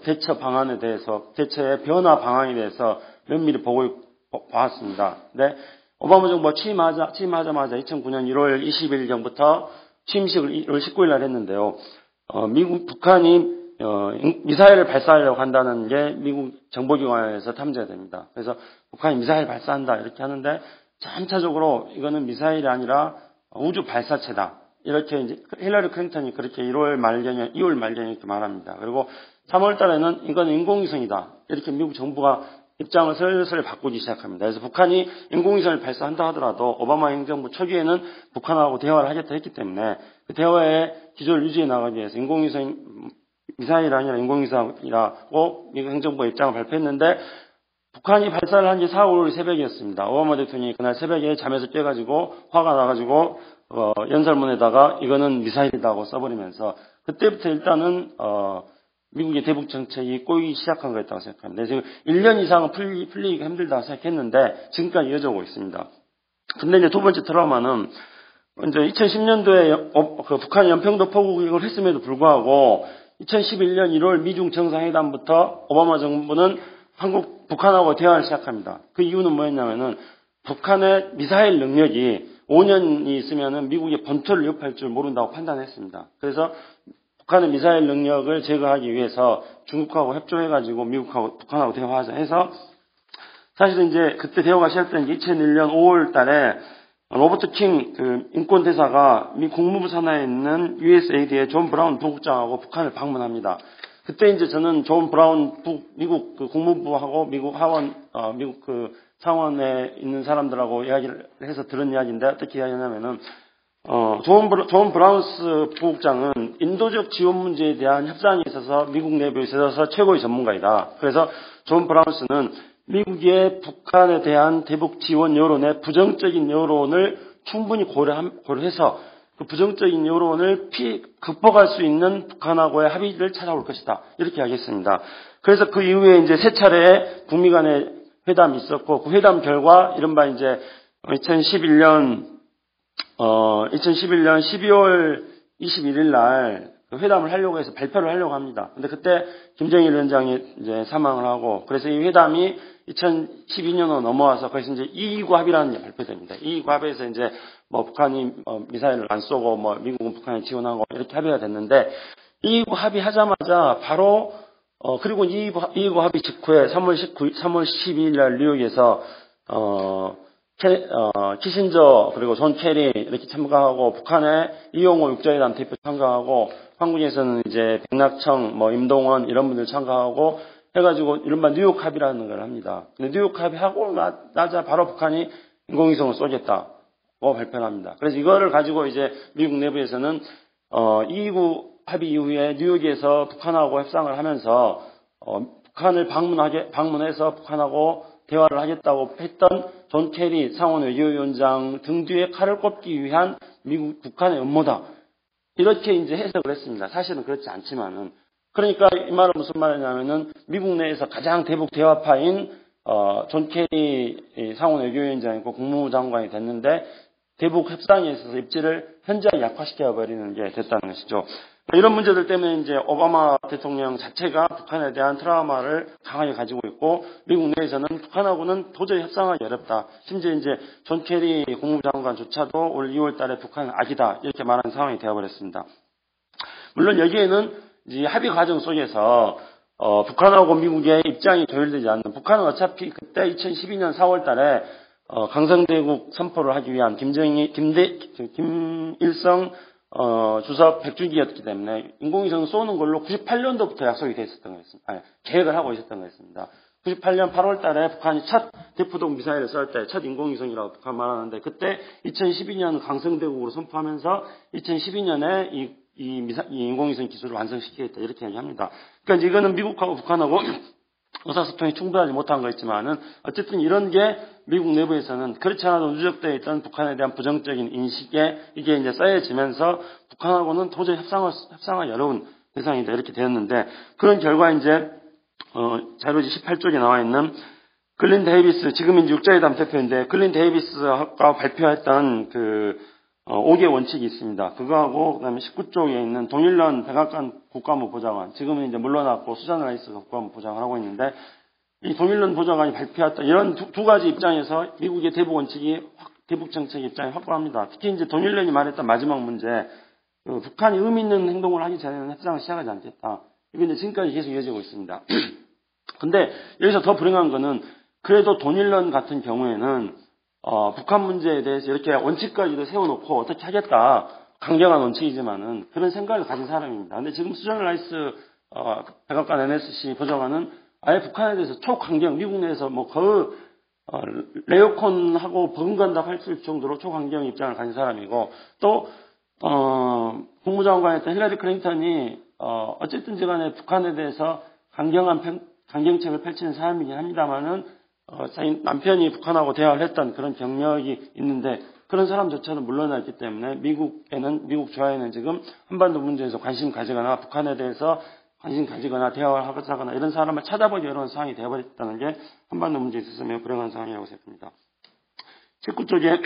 대처의 변화 방안에 대해서 면밀히 보았습니다. 근데 오바마 정부가 취임하자마자 2009년 1월 20일경부터 취임식을 1월 19일 날 했는데요. 북한이 미사일을 발사하려고 한다는 게 미국 정보기관에서 탐지가 됩니다. 그래서 북한이 미사일 발사한다 이렇게 하는데 점차적으로 이거는 미사일이 아니라 우주 발사체다. 이렇게 이제 힐러리 클린턴이 그렇게 2월 말경에 이렇게 말합니다. 그리고 3월 달에는 이건 인공위성이다. 이렇게 미국 정부가 입장을 슬슬 바꾸기 시작합니다. 그래서 북한이 인공위성을 발사한다 하더라도 오바마 행정부 초기에는 북한하고 대화를 하겠다 했기 때문에 그 대화의 기조를 유지해 나가기 위해서 미사일이 아니라 인공위성이라고 미국 행정부의 입장을 발표했는데 북한이 발사를 한 게 4월 5일 새벽이었습니다. 오바마 대통령이 그날 새벽에 잠에서 깨가지고 화가 나가지고 연설문에다가 이거는 미사일이라고 써버리면서 그때부터 일단은 미국의 대북 정책이 꼬이기 시작한 거였다고 생각합니다. 지금 1년 이상은 풀리기가 힘들다고 생각했는데 지금까지 이어져 오고 있습니다. 근데 이제 두 번째 트라우마는 이제 2010년도에 북한이 연평도 포국을 했음에도 불구하고 2011년 1월 미중 정상회담부터 오바마 정부는 북한하고 대화를 시작합니다. 그 이유는 뭐였냐면은 북한의 미사일 능력이 5년이 있으면은 미국의 본토를 위협할 줄 모른다고 판단했습니다. 그래서 북한의 미사일 능력을 제거하기 위해서 중국하고 협조해가지고 북한하고 대화하자 해서 사실은 이제 그때 대화가 시작된 게 2001년 5월 달에 로버트 킹 인권 대사가 미 국무부 산하에 있는 USAID의 존 브라운 부국장하고 북한을 방문합니다. 그때 이제 저는 존 브라운 미국 국무부하고 미국 상원에 있는 사람들하고 이야기를 해서 들은 이야기인데 어떻게 이야기하냐면은 존 브라운스 부국장은 인도적 지원 문제에 대한 협상에 있어서 미국 내부에 있어서 최고의 전문가이다. 그래서 존 브라운스는 미국의 북한에 대한 대북 지원 여론의 부정적인 여론을 충분히 고려해서 그 부정적인 여론을 극복할 수 있는 북한하고의 합의를 찾아올 것이다. 이렇게 이야기했습니다. 그래서 그 이후에 이제 세 차례 북미 간의 회담이 있었고 그 회담 결과 이른바 이제 2011년 12월 21일 날 그 회담을 하려고 해서 발표를 하려고 합니다. 근데 그때 김정일 위원장이 이제 사망을 하고 그래서 이 회담이 2012년으로 넘어와서 그래서 이제 229 합의라는 게 발표됩니다. 229 합의에서 이제 뭐 북한이 미사일을 안 쏘고 뭐 미국은 북한에 지원하고 이렇게 합의가 됐는데 229 합의하자마자 바로 그리고 229 합의 직후에 3월 12일 날 뉴욕에서 키신저 그리고 존 케리 이렇게 참가하고 북한의 이용호 육자회담 대표 참가하고 한국에서는 이제 백낙청 뭐 임동원 이런 분들 참가하고 해가지고 이른바 뉴욕 합의라는 걸 합니다. 근데 뉴욕 합의하고 나자 바로 북한이 인공위성을 쏘겠다고 발표를 합니다. 그래서 이거를 가지고 이제 미국 내부에서는 229 합의 이후에 뉴욕에서 북한하고 협상을 하면서 북한을 방문해서 북한하고 대화를 하겠다고 했던 존 케리 상원 외교위원장 등 뒤에 칼을 꼽기 위한 북한의 음모다. 이렇게 이제 해석을 했습니다. 사실은 그렇지 않지만은. 그러니까 이 말은 무슨 말이냐면은 미국 내에서 가장 대북 대화파인 존 케리 상원 외교위원장이고 국무부 장관이 됐는데 대북 협상에 있어서 입지를 현저히 약화시켜 버리는 게 됐다는 것이죠. 이런 문제들 때문에 이제 오바마 대통령 자체가 북한에 대한 트라우마를 강하게 가지고 있고 미국 내에서는 북한하고는 도저히 협상하기 어렵다. 심지어 이제 존 케리 국무부 장관조차도 올 2월 달에 북한은 악이다. 이렇게 말하는 상황이 되어버렸습니다. 물론 여기에는 이제 합의 과정 속에서 북한하고 미국의 입장이 조율되지 않는 북한은 어차피 그때 2012년 4월 달에 강성대국 선포를 하기 위한 김일성 주석 100주기였기 때문에 인공위성 쏘는 걸로 98년도부터 약속이 돼 있었던 거였습니다. 계획을 하고 있었던 거였습니다. 98년 8월 달에 북한이 첫 대포동 미사일을 쏠 때 첫 인공위성이라고 북한 말하는데 그때 2012년 강성대국으로 선포하면서 2012년에 이 인공위성 기술을 완성시키겠다 이렇게 얘기합니다. 그러니까 이거는 미국하고 북한하고 의사소통이 충분하지 못한 거였지만은 어쨌든 이런 게 미국 내부에서는 그렇지 않아도 누적되어 있던 북한에 대한 부정적인 인식에 이게 이제 쌓여지면서 북한하고는 도저히 협상하기 어려운 대상이다 이렇게 되었는데 그런 결과 이제 자료지 18쪽에 나와 있는 글린 데이비스 지금 이제 육자회담 대표인데 글린 데이비스가 발표했던 그 5개 원칙이 있습니다. 그거하고 그다음에 19쪽에 있는 동일런 백악관 국가안보 보좌관 지금은 이제 물러났고 수잔 라이스가 국가안보 보좌관을 하고 있는데 이 동일런 보좌관이 발표했던 이런 두 가지 입장에서 미국의 대북 원칙이 대북 정책 입장이 확고합니다. 특히 이제 동일런이 말했던 마지막 문제 북한이 의미 있는 행동을 하기 전에는 협상을 시작하지 않겠다. 이게 이제 지금까지 계속 이어지고 있습니다. 근데 여기서 더 불행한 거는 그래도 동일런 같은 경우에는 북한 문제에 대해서 이렇게 원칙까지도 세워놓고 어떻게 하겠다. 강경한 원칙이지만은 그런 생각을 가진 사람입니다. 근데 지금 수잔 라이스 백악관 NSC 보좌관은 아예 북한에 대해서 초강경, 미국 내에서 뭐 거의 레오콘하고 버금간다고 할 수 있을 정도로 초강경 입장을 가진 사람이고 또 국무장관이었던 힐러리 클린턴이 어쨌든지 간에 북한에 대해서 강경책을 펼치는 사람이긴 합니다만은 자기 남편이 북한하고 대화를 했던 그런 경력이 있는데 그런 사람조차도 물러나 있기 때문에 미국 조야에는 지금 한반도 문제에서 관심 가지거나 북한에 대해서 관심 가지거나 대화를 하거나 이런 사람을 찾아보기 어려운 상황이 되어버렸다는 게 한반도 문제에 있어서 매우 불행한 상황이라고 생각합니다. 19쪽에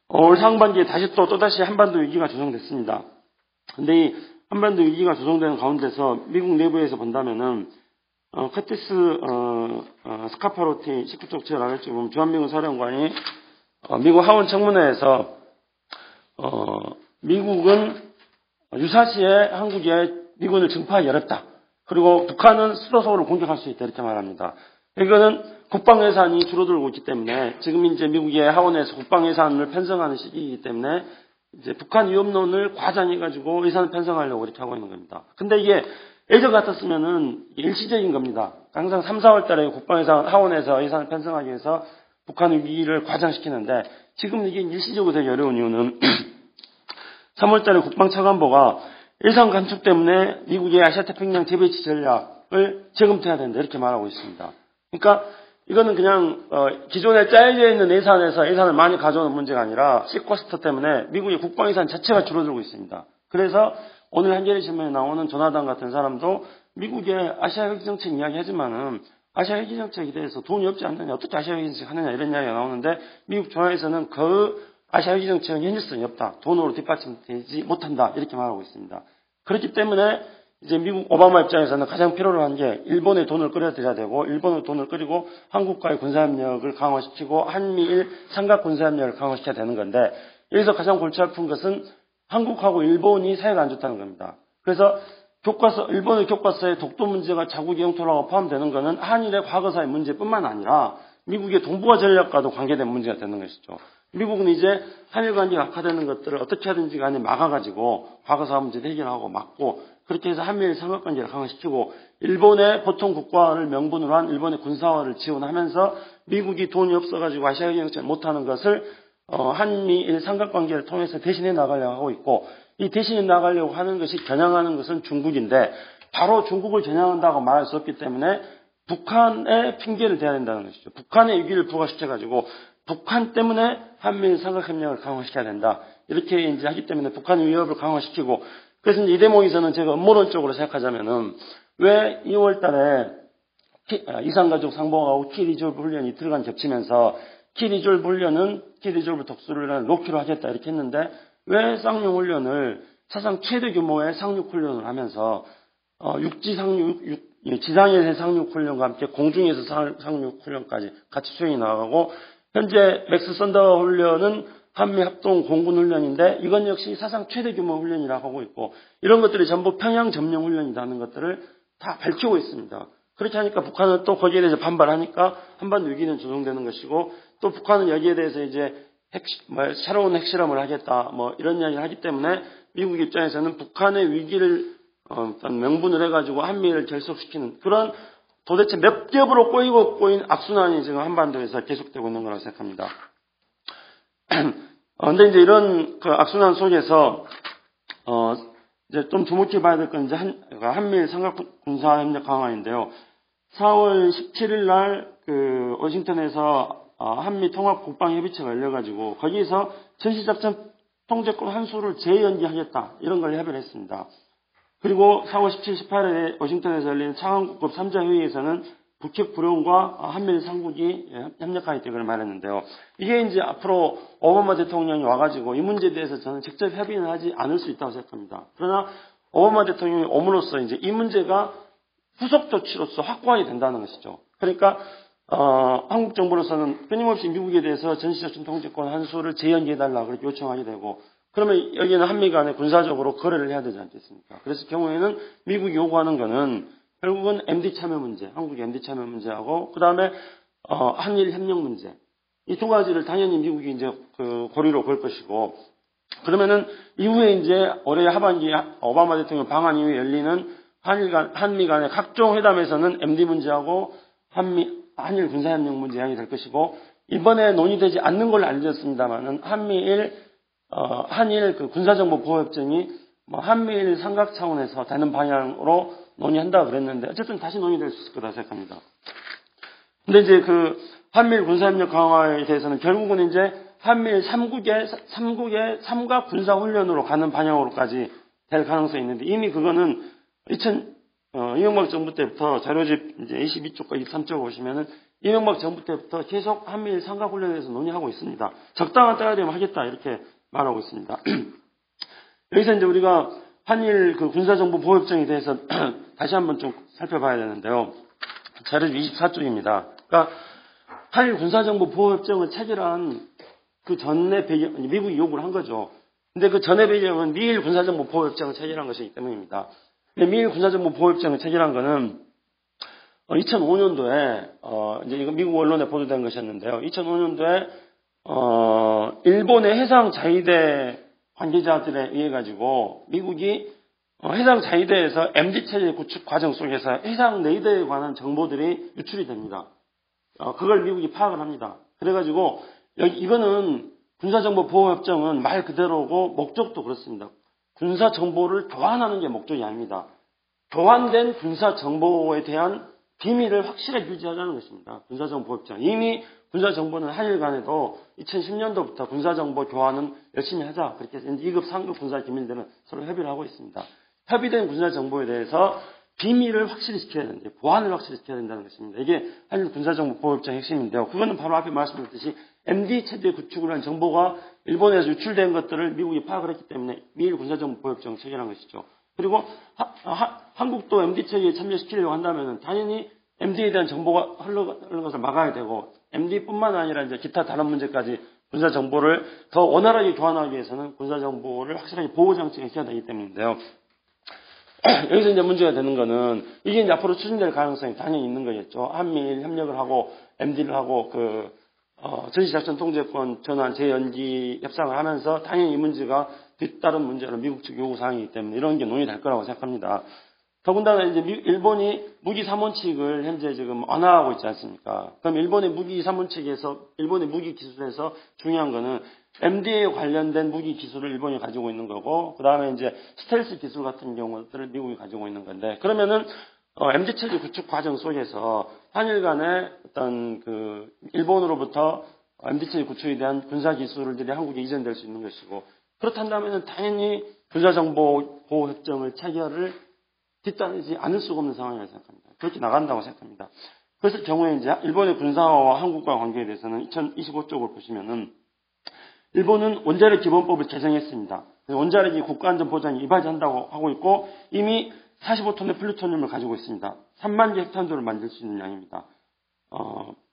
올 상반기에 또다시 한반도 위기가 조성됐습니다. 근데 이 한반도 위기가 조성되는 가운데서 미국 내부에서 본다면은 커티스 스카파로티 19쪽 나갈지 보면 주한미군 사령관이 미국 하원 청문회에서 미국은 유사시에 한국에 미군을 증파하기 어렵다. 그리고 북한은 수도서울을 공격할 수 있다. 이렇게 말합니다. 이거는 국방 예산이 줄어들고 있기 때문에 지금 이제 미국의 하원에서 국방 예산을 편성하는 시기이기 때문에 이제 북한 위협론을 과장해가지고 예산을 편성하려고 이렇게 하고 있는 겁니다. 근데 이게 예전 같았으면은 일시적인 겁니다. 항상 3, 4월 달에 국방 예산 하원에서 예산을 편성하기 위해서 북한 위기를 과장시키는데 지금 이게 일시적으로 되기 어려운 이유는 3월 달에 국방차관보가 예산 감축 때문에 미국의 아시아태평양 재배치 전략을 재검토해야 된다. 이렇게 말하고 있습니다. 그러니까 이거는 그냥 기존에 짜여져 있는 예산에서 예산을 많이 가져오는 문제가 아니라 시코스터 때문에 미국의 국방 예산 자체가 줄어들고 있습니다. 그래서 오늘 한겨레 신문에 나오는 조나단 같은 사람도 미국의 아시아 회기 정책 이야기하지만은 아시아 회기 정책에 대해서 돈이 없지 않느냐, 어떻게 아시아 회기 정책 하느냐 이런 이야기가 나오는데 미국 조항에서는 그 아시아 회기 정책은 현실성이 없다. 돈으로 뒷받침되지 못한다. 이렇게 말하고 있습니다. 그렇기 때문에 이제 미국 오바마 입장에서는 가장 필요로 한 게 일본의 돈을 끌어들여야 되고 일본의 돈을 끌이고 한국과의 군사협력을 강화시키고 한미일 삼각 군사협력을 강화시켜야 되는 건데 여기서 가장 골치 아픈 것은 한국하고 일본이 사이가 안 좋다는 겁니다. 그래서 일본의 교과서에 독도 문제가 자국의 영토라고 포함되는 것은 한일의 과거사의 문제뿐만 아니라 미국의 동북아 전략과도 관계된 문제가 되는 것이죠. 미국은 이제 한일 관계가 악화되는 것들을 어떻게 하든지 간에 막아가지고 과거사 문제를 해결하고 막고 그렇게 해서 한미일 삼각관계를 강화시키고 일본의 보통 국가를 명분으로 한 일본의 군사화를 지원하면서 미국이 돈이 없어가지고 아시아 경영을 못하는 것을 한미일 삼각관계를 통해서 대신해 나가려고 하고 있고 이 대신해 나가려고 하는 것이 겨냥하는 것은 중국인데 바로 중국을 겨냥한다고 말할 수 없기 때문에 북한의 핑계를 대야 된다는 것이죠. 북한의 위기를 부각시켜가지고 북한 때문에 한미일 삼각협력을 강화시켜야 된다. 이렇게 이제 하기 때문에 북한의 위협을 강화시키고 그래서 이제 이 대목에서는 제가 음모론적으로 생각하자면은 왜 2월 달에 이산가족 상봉하고 키리졸브 훈련이 이틀간 겹치면서 키리졸브 훈련은 키리졸브 독수훈련을 놓기로 하겠다 이렇게 했는데 왜 쌍용 훈련을 사상 최대 규모의 상륙 훈련을 하면서 육지 상륙, 지상에서 상륙 훈련과 함께 공중에서 상륙 훈련까지 같이 수행이 나가고 현재 맥스 썬더 훈련은 한미 합동 공군 훈련인데 이건 역시 사상 최대 규모 훈련이라고 하고 있고 이런 것들이 전부 평양 점령 훈련이라는 것들을 다 밝히고 있습니다. 그렇게 하니까 북한은 또 거기에 대해서 반발하니까 한반도 위기는 조성되는 것이고 또 북한은 여기에 대해서 이제 새로운 핵실험을 하겠다 이런 이야기를 하기 때문에 미국 입장에서는 북한의 위기를 어떤 명분을 해가지고 한미를 결속시키는 그런 도대체 몇 겹으로 꼬인 악순환이 지금 한반도에서 계속되고 있는 거라고 생각합니다. 근데 이제 이런 그 악순환 속에서 이제 좀 주목해 봐야 될 건 이제 한미일 삼각 군사협력 강화인데요. 4월 17일 날 그 워싱턴에서 한미 통합 국방협의체가 열려가지고 거기에서 전시작전 통제권 환수를 재연기하겠다 이런 걸 협의를 했습니다. 그리고 4월 17, 18일에 워싱턴에서 열린 차관국급 3자 회의에서는 북핵 불용과 한미일 삼국이 협력하겠다 이걸 말했는데요. 이게 이제 앞으로 오바마 대통령이 와가지고 이 문제에 대해서 저는 직접 협의는 하지 않을 수 있다고 생각합니다. 그러나 오바마 대통령이 옴으로써 이제 이 문제가 후속 조치로서 확고하게 된다는 것이죠. 그러니까 한국 정부로서는 끊임없이 미국에 대해서 전시작전 통제권 환수를 재연기해달라 그렇게 요청하게 되고 그러면 여기는 한미 간에 군사적으로 거래를 해야 되지 않겠습니까? 그래서 경우에는 미국이 요구하는 거는 결국은 MD 참여 문제, 한국의 MD 참여 문제하고 그 다음에 한일 협력 문제 이 두 가지를 당연히 미국이 이제 그 고리로 걸 것이고 그러면은 이후에 이제 올해 하반기 오바마 대통령 방한 이후에 열리는 한미 간의 각종 회담에서는 MD 문제하고 한일 군사협력 문제 이야기 될 것이고 이번에 논의되지 않는 걸로 알려졌습니다만은 한일 그 군사정보 보호협정이 한미일 삼각 차원에서 되는 방향으로 논의한다 그랬는데 어쨌든 다시 논의될 수 있을 거다 생각합니다. 근데 이제 그 한미일 군사협력 강화에 대해서는 결국은 이제 한미일 3국의 삼각 군사훈련으로 가는 방향으로까지 될 가능성이 있는데 이미 그거는 이명박 정부 때부터 자료집 이제 22쪽과 23쪽 보시면은 이명박 정부 때부터 계속 한미일 삼각훈련에 대해서 논의하고 있습니다. 적당한 때가 되면 하겠다 이렇게 말하고 있습니다. 여기서 이제 우리가 한일 그 군사정보 보호협정에 대해서 다시 한번 좀 살펴봐야 되는데요. 자료 24쪽입니다. 그러니까 한일 군사정보 보호협정을 체결한 그 전에 배경, 미국이 요구를 한 거죠. 근데 그 전의 배경은 미일 군사정보 보호협정을 체결한 것이기 때문입니다. 근데 미일 군사정보 보호협정을 체결한 거는 2005년도에 이제 이거 미국 언론에 보도된 것이었는데요. 2005년도에 일본의 해상 자위대 관계자들에 의해 가지고 미국이 해상 자위대에서 MD 체제 구축 과정 속에서 해상 레이더에 관한 정보들이 유출이 됩니다. 그걸 미국이 파악을 합니다. 그래가지고 이거는 군사정보 보호협정은 말 그대로고 목적도 그렇습니다. 군사정보를 교환하는 게 목적이 아닙니다. 교환된 군사정보에 대한 비밀을 확실하게 유지하자는 것입니다. 군사정보 보호협정. 이미 군사정보는 한일 간에도 2010년도부터 군사정보 교환은 열심히 하자. 그렇게 해서 2급, 3급 군사기밀들은 서로 협의를 하고 있습니다. 협의된 군사정보에 대해서 비밀을 확실히 지켜야 되는데, 보안을 확실히 지켜야 된다는 것입니다. 이게 한일 군사정보 보호협정의 핵심인데요. 그거는 바로 앞에 말씀드렸듯이 MD 체제 구축을 한 정보가 일본에서 유출된 것들을 미국이 파악을 했기 때문에 미일 군사정보 보호협정을 체결한 것이죠. 그리고 한국도 MD 체계에 참여시키려고 한다면 당연히 MD에 대한 정보가 흐르는 것을 막아야 되고, MD뿐만 아니라 이제 기타 다른 문제까지 군사정보를 더 원활하게 교환하기 위해서는 군사정보를 확실하게 보호장치가 있어야 되기 때문인데요. 여기서 이제 문제가 되는 거는 이게 이제 앞으로 추진될 가능성이 당연히 있는 거겠죠. 한미일 협력을 하고 MD를 하고 전시작전 통제권 전환 재연기 협상을 하면서 당연히 이 문제가 뒤따른 문제로 미국 측 요구 사항이기 때문에 이런 게 논의될 거라고 생각합니다. 더군다나 이제 일본이 무기 삼원칙을 현재 지금 완화하고 있지 않습니까? 그럼 일본의 무기 삼원칙에서 일본의 무기 기술에서 중요한 거는 MD에 관련된 무기 기술을 일본이 가지고 있는 거고, 그 다음에 이제 스텔스 기술 같은 경우들을 미국이 가지고 있는 건데, 그러면은 MD 체제 구축 과정 속에서 한일 간의 어떤 일본으로부터 MD 체제 구축에 대한 군사 기술들이 한국에 이전될 수 있는 것이고, 그렇다면 당연히 군사정보 보호협정을 체결을 뒤따르지 않을 수가 없는 상황이라고 생각합니다. 그렇게 나간다고 생각합니다. 그랬을 경우에 이제 일본의 군사와 한국과 관계에 대해서는 2025쪽을 보시면은 일본은 원자력 기본법을 개정했습니다. 원자력이 국가안전보장에 이바지한다고 하고 있고 이미 45톤의 플루토늄을 가지고 있습니다. 3만 개 핵탄두를 만들 수 있는 양입니다.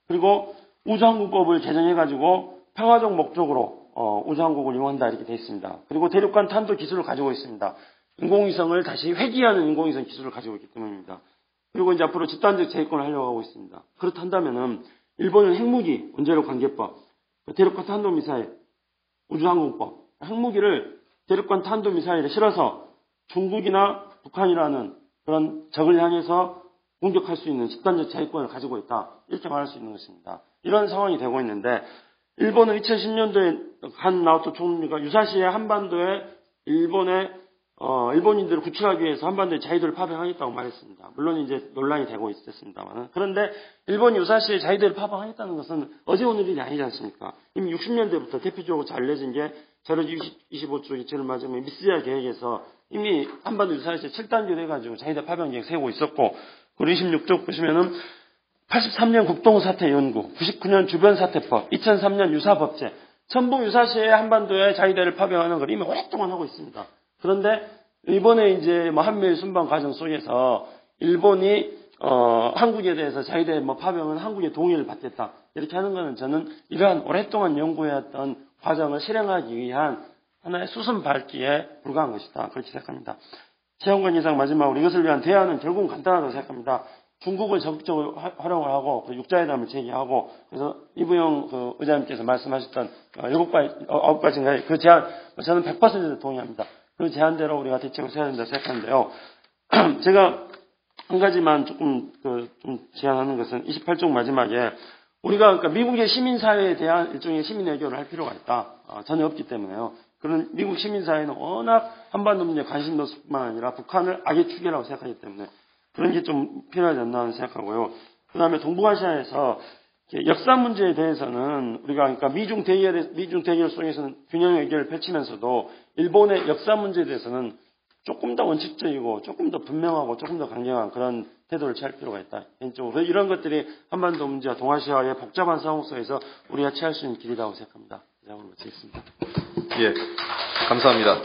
그리고 우주항공법을 개정해가지고 평화적 목적으로 우주항공을 이용한다 이렇게 되어 있습니다. 그리고 대륙간 탄도 기술을 가지고 있습니다. 인공위성을 다시 회귀하는 인공위성 기술을 가지고 있기 때문입니다. 그리고 이제 앞으로 집단적 제해권을 하려고 하고 있습니다. 그렇다면은 일본은 핵무기, 원자력 관계법, 대륙간 탄도미사일, 우주항공법, 핵무기를 대륙간 탄도미사일에 실어서 중국이나 북한이라는 그런 적을 향해서 공격할 수 있는 집단적 제해권을 가지고 있다. 이렇게 말할 수 있는 것입니다. 이런 상황이 되고 있는데 일본은 2010년도에 한 나오토 총리가 유사시에 한반도에 일본인들을 구출하기 위해서 한반도에 자위도를 파병하겠다고 말했습니다. 물론 이제 논란이 되고 있었습니다만. 그런데 일본이 유사시에 자위도를 파병하겠다는 것은 어제 오늘 일이 아니지 않습니까? 이미 60년대부터 대표적으로 잘 알려진 게 자료 25쪽이 제일 맞으면 미스야 계획에서 이미 한반도 유사시에 7단계로 해가지고 자위도 파병 계획 세우고 있었고, 그리고 26쪽 보시면은 83년 국동사태 연구, 99년 주변사태법, 2003년 유사법제, 전부 유사시에 한반도에 자위대를 파병하는 걸 이미 오랫동안 하고 있습니다. 그런데 이번에 이제 한미일 순방 과정 속에서 일본이 한국에 대해서 자위대 파병은 한국의 동의를 받겠다 이렇게 하는 것은 저는 이러한 오랫동안 연구해왔던 과정을 실행하기 위한 하나의 수순 밟기에 불과한 것이다 그렇게 생각합니다. 최영관 이상 마지막으로 이것을 위한 대안은 결국은 간단하다고 생각합니다. 중국을 적극적으로 활용을 하고 육자회담을 제기하고, 그래서 이부영 의장님께서 말씀하셨던 9가지인가요? 그 제안 저는 100% 동의합니다. 그 제안대로 우리가 대책을 세워야 된다고 생각하는데요. 제가 한 가지만 조금 좀 제안하는 것은 28쪽 마지막에 우리가 그러니까 미국의 시민사회에 대한 일종의 시민외교를 할 필요가 있다. 전혀 없기 때문에요. 그런 미국 시민사회는 워낙 한반도 문제에 관심도 뿐만 아니라 북한을 악의 축이라고 생각하기 때문에 그런 게 좀 필요하지 않나 생각하고요. 그 다음에 동북아시아에서 역사 문제에 대해서는 우리가 그러니까 미중 대결 속에서는 균형 해결을 펼치면서도 일본의 역사 문제에 대해서는 조금 더 원칙적이고 조금 더 분명하고 조금 더 강경한 그런 태도를 취할 필요가 있다. 개인적으로 이런 것들이 한반도 문제와 동아시아의 복잡한 상황 속에서 우리가 취할 수 있는 길이라고 생각합니다. 이상으로 마치겠습니다. 예, 감사합니다.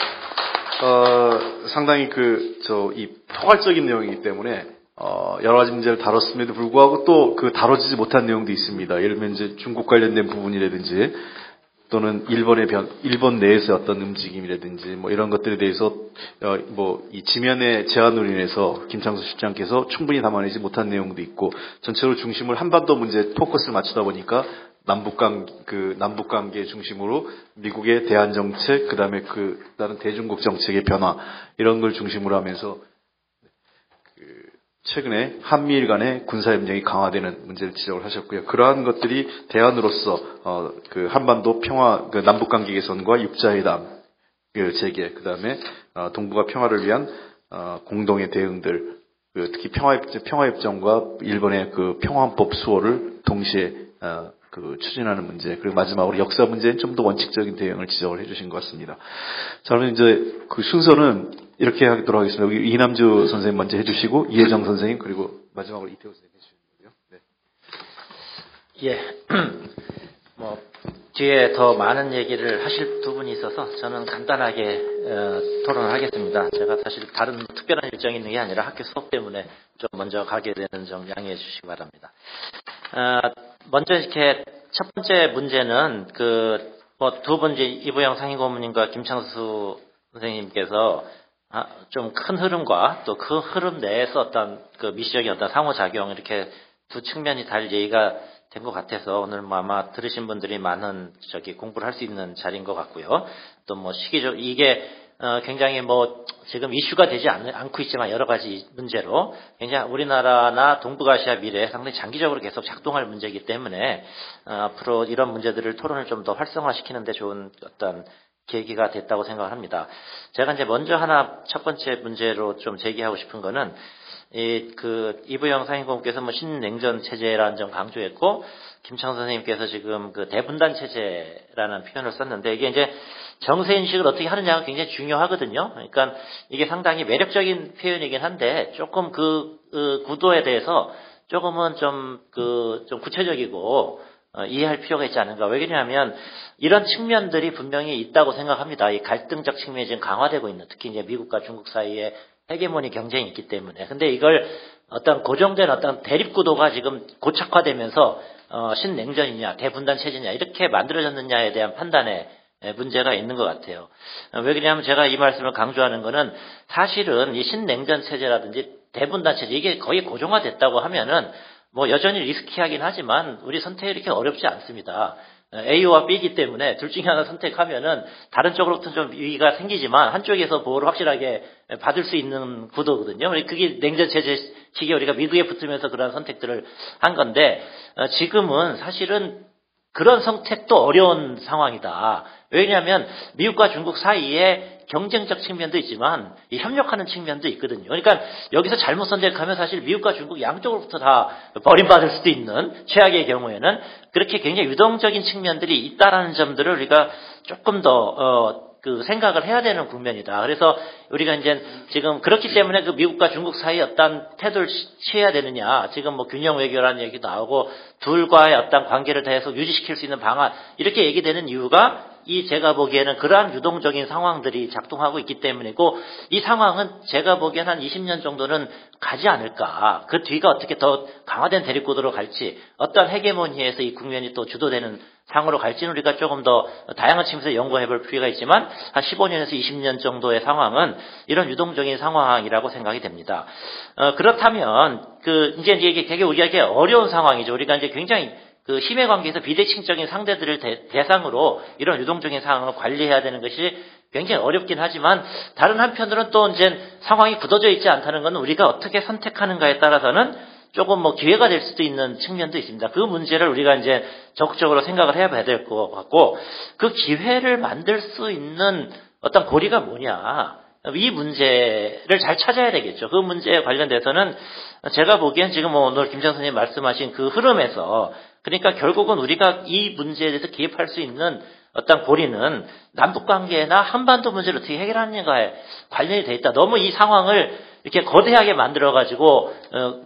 상당히 이 포괄적인 내용이기 때문에, 여러 가지 문제를 다뤘음에도 불구하고 또 다뤄지지 못한 내용도 있습니다. 예를 들면 이제 중국 관련된 부분이라든지, 또는 일본 내에서 어떤 움직임이라든지, 뭐 이런 것들에 대해서, 이 지면의 제한으로 인해서 김창수 실장께서 충분히 담아내지 못한 내용도 있고, 전체로 중심을 한반도 문제에 포커스를 맞추다 보니까, 남북관계 중심으로 미국의 대한 정책, 그다음에 다른 대중국 정책의 변화, 이런 걸 중심으로 하면서, 최근에 한미일 간의 군사협력이 강화되는 문제를 지적을 하셨고요. 그러한 것들이 대안으로서 한반도 평화, 남북관계 개선과 육자회담 재개, 그다음에 동북아 평화를 위한 공동의 대응들, 특히 평화협정과 일본의 평화헌법 수호를 동시에 추진하는 문제, 그리고 마지막으로 역사 문제는 좀 더 원칙적인 대응을 지적을 해주신 것 같습니다. 자, 그러면 이제 순서는 이렇게 하도록 하겠습니다. 여기 이남주 선생님 먼저 해주시고, 이혜정 선생님, 그리고 마지막으로 이태호 선생님 해주시면 되고요. 예. 뒤에 더 많은 얘기를 하실 두 분이 있어서 저는 간단하게 토론을 하겠습니다. 제가 사실 다른 특별한 일정이 있는 게 아니라 학교 수업 때문에 좀 먼저 가게 되는 점 양해해 주시기 바랍니다. 먼저 이렇게 첫 번째 문제는 두 분 이제 이부영 상임고문님과 김창수 선생님께서 좀 큰 흐름과 또 그 흐름 내에서 어떤 미시적인 어떤 상호작용, 이렇게 두 측면이 달 얘기가 된 것 같아서 오늘 아마 들으신 분들이 많은 공부를 할 수 있는 자리인 것 같고요. 또 시기적 이게 굉장히 지금 이슈가 되지 않고 있지만 여러 가지 문제로 굉장히 우리나라나 동북아시아 미래에 상당히 장기적으로 계속 작동할 문제이기 때문에 앞으로 이런 문제들을 토론을 좀 더 활성화시키는 데 좋은 어떤 계기가 됐다고 생각을 합니다. 제가 이제 먼저 첫 번째 문제로 좀 제기하고 싶은 거는 이부영 상임고문께서 신냉전 체제라는 점 강조했고, 김창수 선생님께서 지금 대분단 체제라는 표현을 썼는데, 이게 이제 정세 인식을 어떻게 하느냐가 굉장히 중요하거든요. 그러니까 이게 상당히 매력적인 표현이긴 한데, 조금 구도에 대해서 조금은 좀 구체적이고, 이해할 필요가 있지 않은가. 왜 그러냐면, 이런 측면들이 분명히 있다고 생각합니다. 이 갈등적 측면이 지금 강화되고 있는, 특히 이제 미국과 중국 사이에 헤게모니 경쟁이 있기 때문에. 근데 이걸 어떤 고정된 어떤 대립구도가 지금 고착화되면서, 신냉전이냐, 대분단 체제냐, 이렇게 만들어졌느냐에 대한 판단에 문제가 있는 것 같아요. 왜 그러냐면 제가 이 말씀을 강조하는 거는 사실은 이 신냉전 체제라든지 대분단 체제, 이게 거의 고정화됐다고 하면은 여전히 리스키하긴 하지만 우리 선택이 이렇게 어렵지 않습니다. A와 B이기 때문에 둘 중에 하나 선택하면은 다른 쪽으로부터 좀 유의가 생기지만 한쪽에서 보호를 확실하게 받을 수 있는 구도거든요. 그게 냉전 체제 시기에 우리가 미국에 붙으면서 그런 선택들을 한 건데, 지금은 사실은 그런 선택도 어려운 상황이다. 왜냐하면 미국과 중국 사이에 경쟁적 측면도 있지만 이 협력하는 측면도 있거든요. 그러니까 여기서 잘못 선택하면 사실 미국과 중국 양쪽으로부터 다 버림받을 수도 있는, 최악의 경우에는 그렇게 굉장히 유동적인 측면들이 있다라는 점들을 우리가 조금 더 생각을 해야 되는 국면이다. 그래서 우리가 이제 지금 그렇기 때문에 미국과 중국 사이에 어떤 태도를 취해야 되느냐, 지금 균형 외교라는 얘기도 나오고 둘과의 어떤 관계를 계속 유지시킬 수 있는 방안, 이렇게 얘기되는 이유가 제가 보기에는 그러한 유동적인 상황들이 작동하고 있기 때문이고, 이 상황은 제가 보기엔 한 20년 정도는 가지 않을까. 그 뒤가 어떻게 더 강화된 대립구도로 갈지, 어떤 헤게모니에서 이 국면이 또 주도되는 상으로 갈지는 우리가 조금 더 다양한 측면에서 연구해 볼 필요가 있지만, 한 15년에서 20년 정도의 상황은 이런 유동적인 상황이라고 생각이 됩니다. 그렇다면, 이제 이게 되게 우리에게 어려운 상황이죠. 우리가 이제 굉장히 힘의 관계에서 비대칭적인 상대들을 대상으로 이런 유동적인 상황을 관리해야 되는 것이 굉장히 어렵긴 하지만, 다른 한편으로는 또 이제 상황이 굳어져 있지 않다는 건 우리가 어떻게 선택하는가에 따라서는 조금 기회가 될 수도 있는 측면도 있습니다. 그 문제를 우리가 이제 적극적으로 생각을 해봐야 될 것 같고, 그 기회를 만들 수 있는 어떤 고리가 뭐냐, 이 문제를 잘 찾아야 되겠죠. 그 문제에 관련돼서는 제가 보기엔 지금 오늘 김창수 선생님 말씀하신 그 흐름에서, 그러니까 결국은 우리가 이 문제에 대해서 개입할 수 있는 어떤 고리는 남북관계나 한반도 문제를 어떻게 해결하느냐에 관련이 돼 있다. 너무 이 상황을 이렇게 거대하게 만들어가지고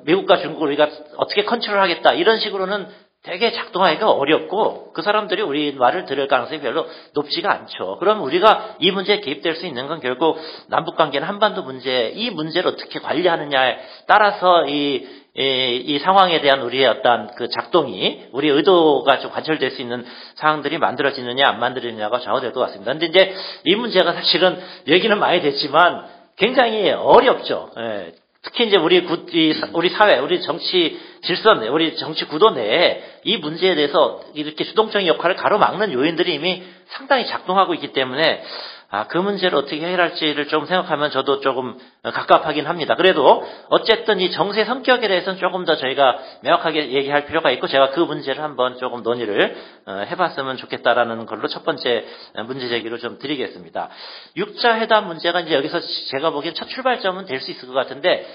미국과 중국을 우리가 어떻게 컨트롤하겠다, 이런 식으로는 되게 작동하기가 어렵고 그 사람들이 우리 말을 들을 가능성이 별로 높지가 않죠. 그럼 우리가 이 문제에 개입될 수 있는 건 결국 남북관계는 한반도 문제, 이 문제를 어떻게 관리하느냐에 따라서 이 상황에 대한 우리의 어떤 그 작동이, 우리의 의도가 좀 관철될 수 있는 상황들이 만들어지느냐 안 만들어지느냐가 좌우될 것 같습니다. 근데 이제 이 문제가 사실은 얘기는 많이 됐지만 굉장히 어렵죠. 예. 특히 이제 우리 사회, 우리 정치 질서 내, 우리 정치 구도 내에 이 문제에 대해서 이렇게 주동적인 역할을 가로막는 요인들이 이미 상당히 작동하고 있기 때문에 그 문제를 어떻게 해결할지를 좀 생각하면 저도 조금 갑갑하긴 합니다. 그래도 어쨌든 이 정세 성격에 대해서는 조금 더 저희가 명확하게 얘기할 필요가 있고 제가 그 문제를 한번 조금 논의를 해봤으면 좋겠다라는 걸로 첫 번째 문제 제기로 좀 드리겠습니다. 6자 회담 문제가 이제 여기서 제가 보기엔 첫 출발점은 될 수 있을 것 같은데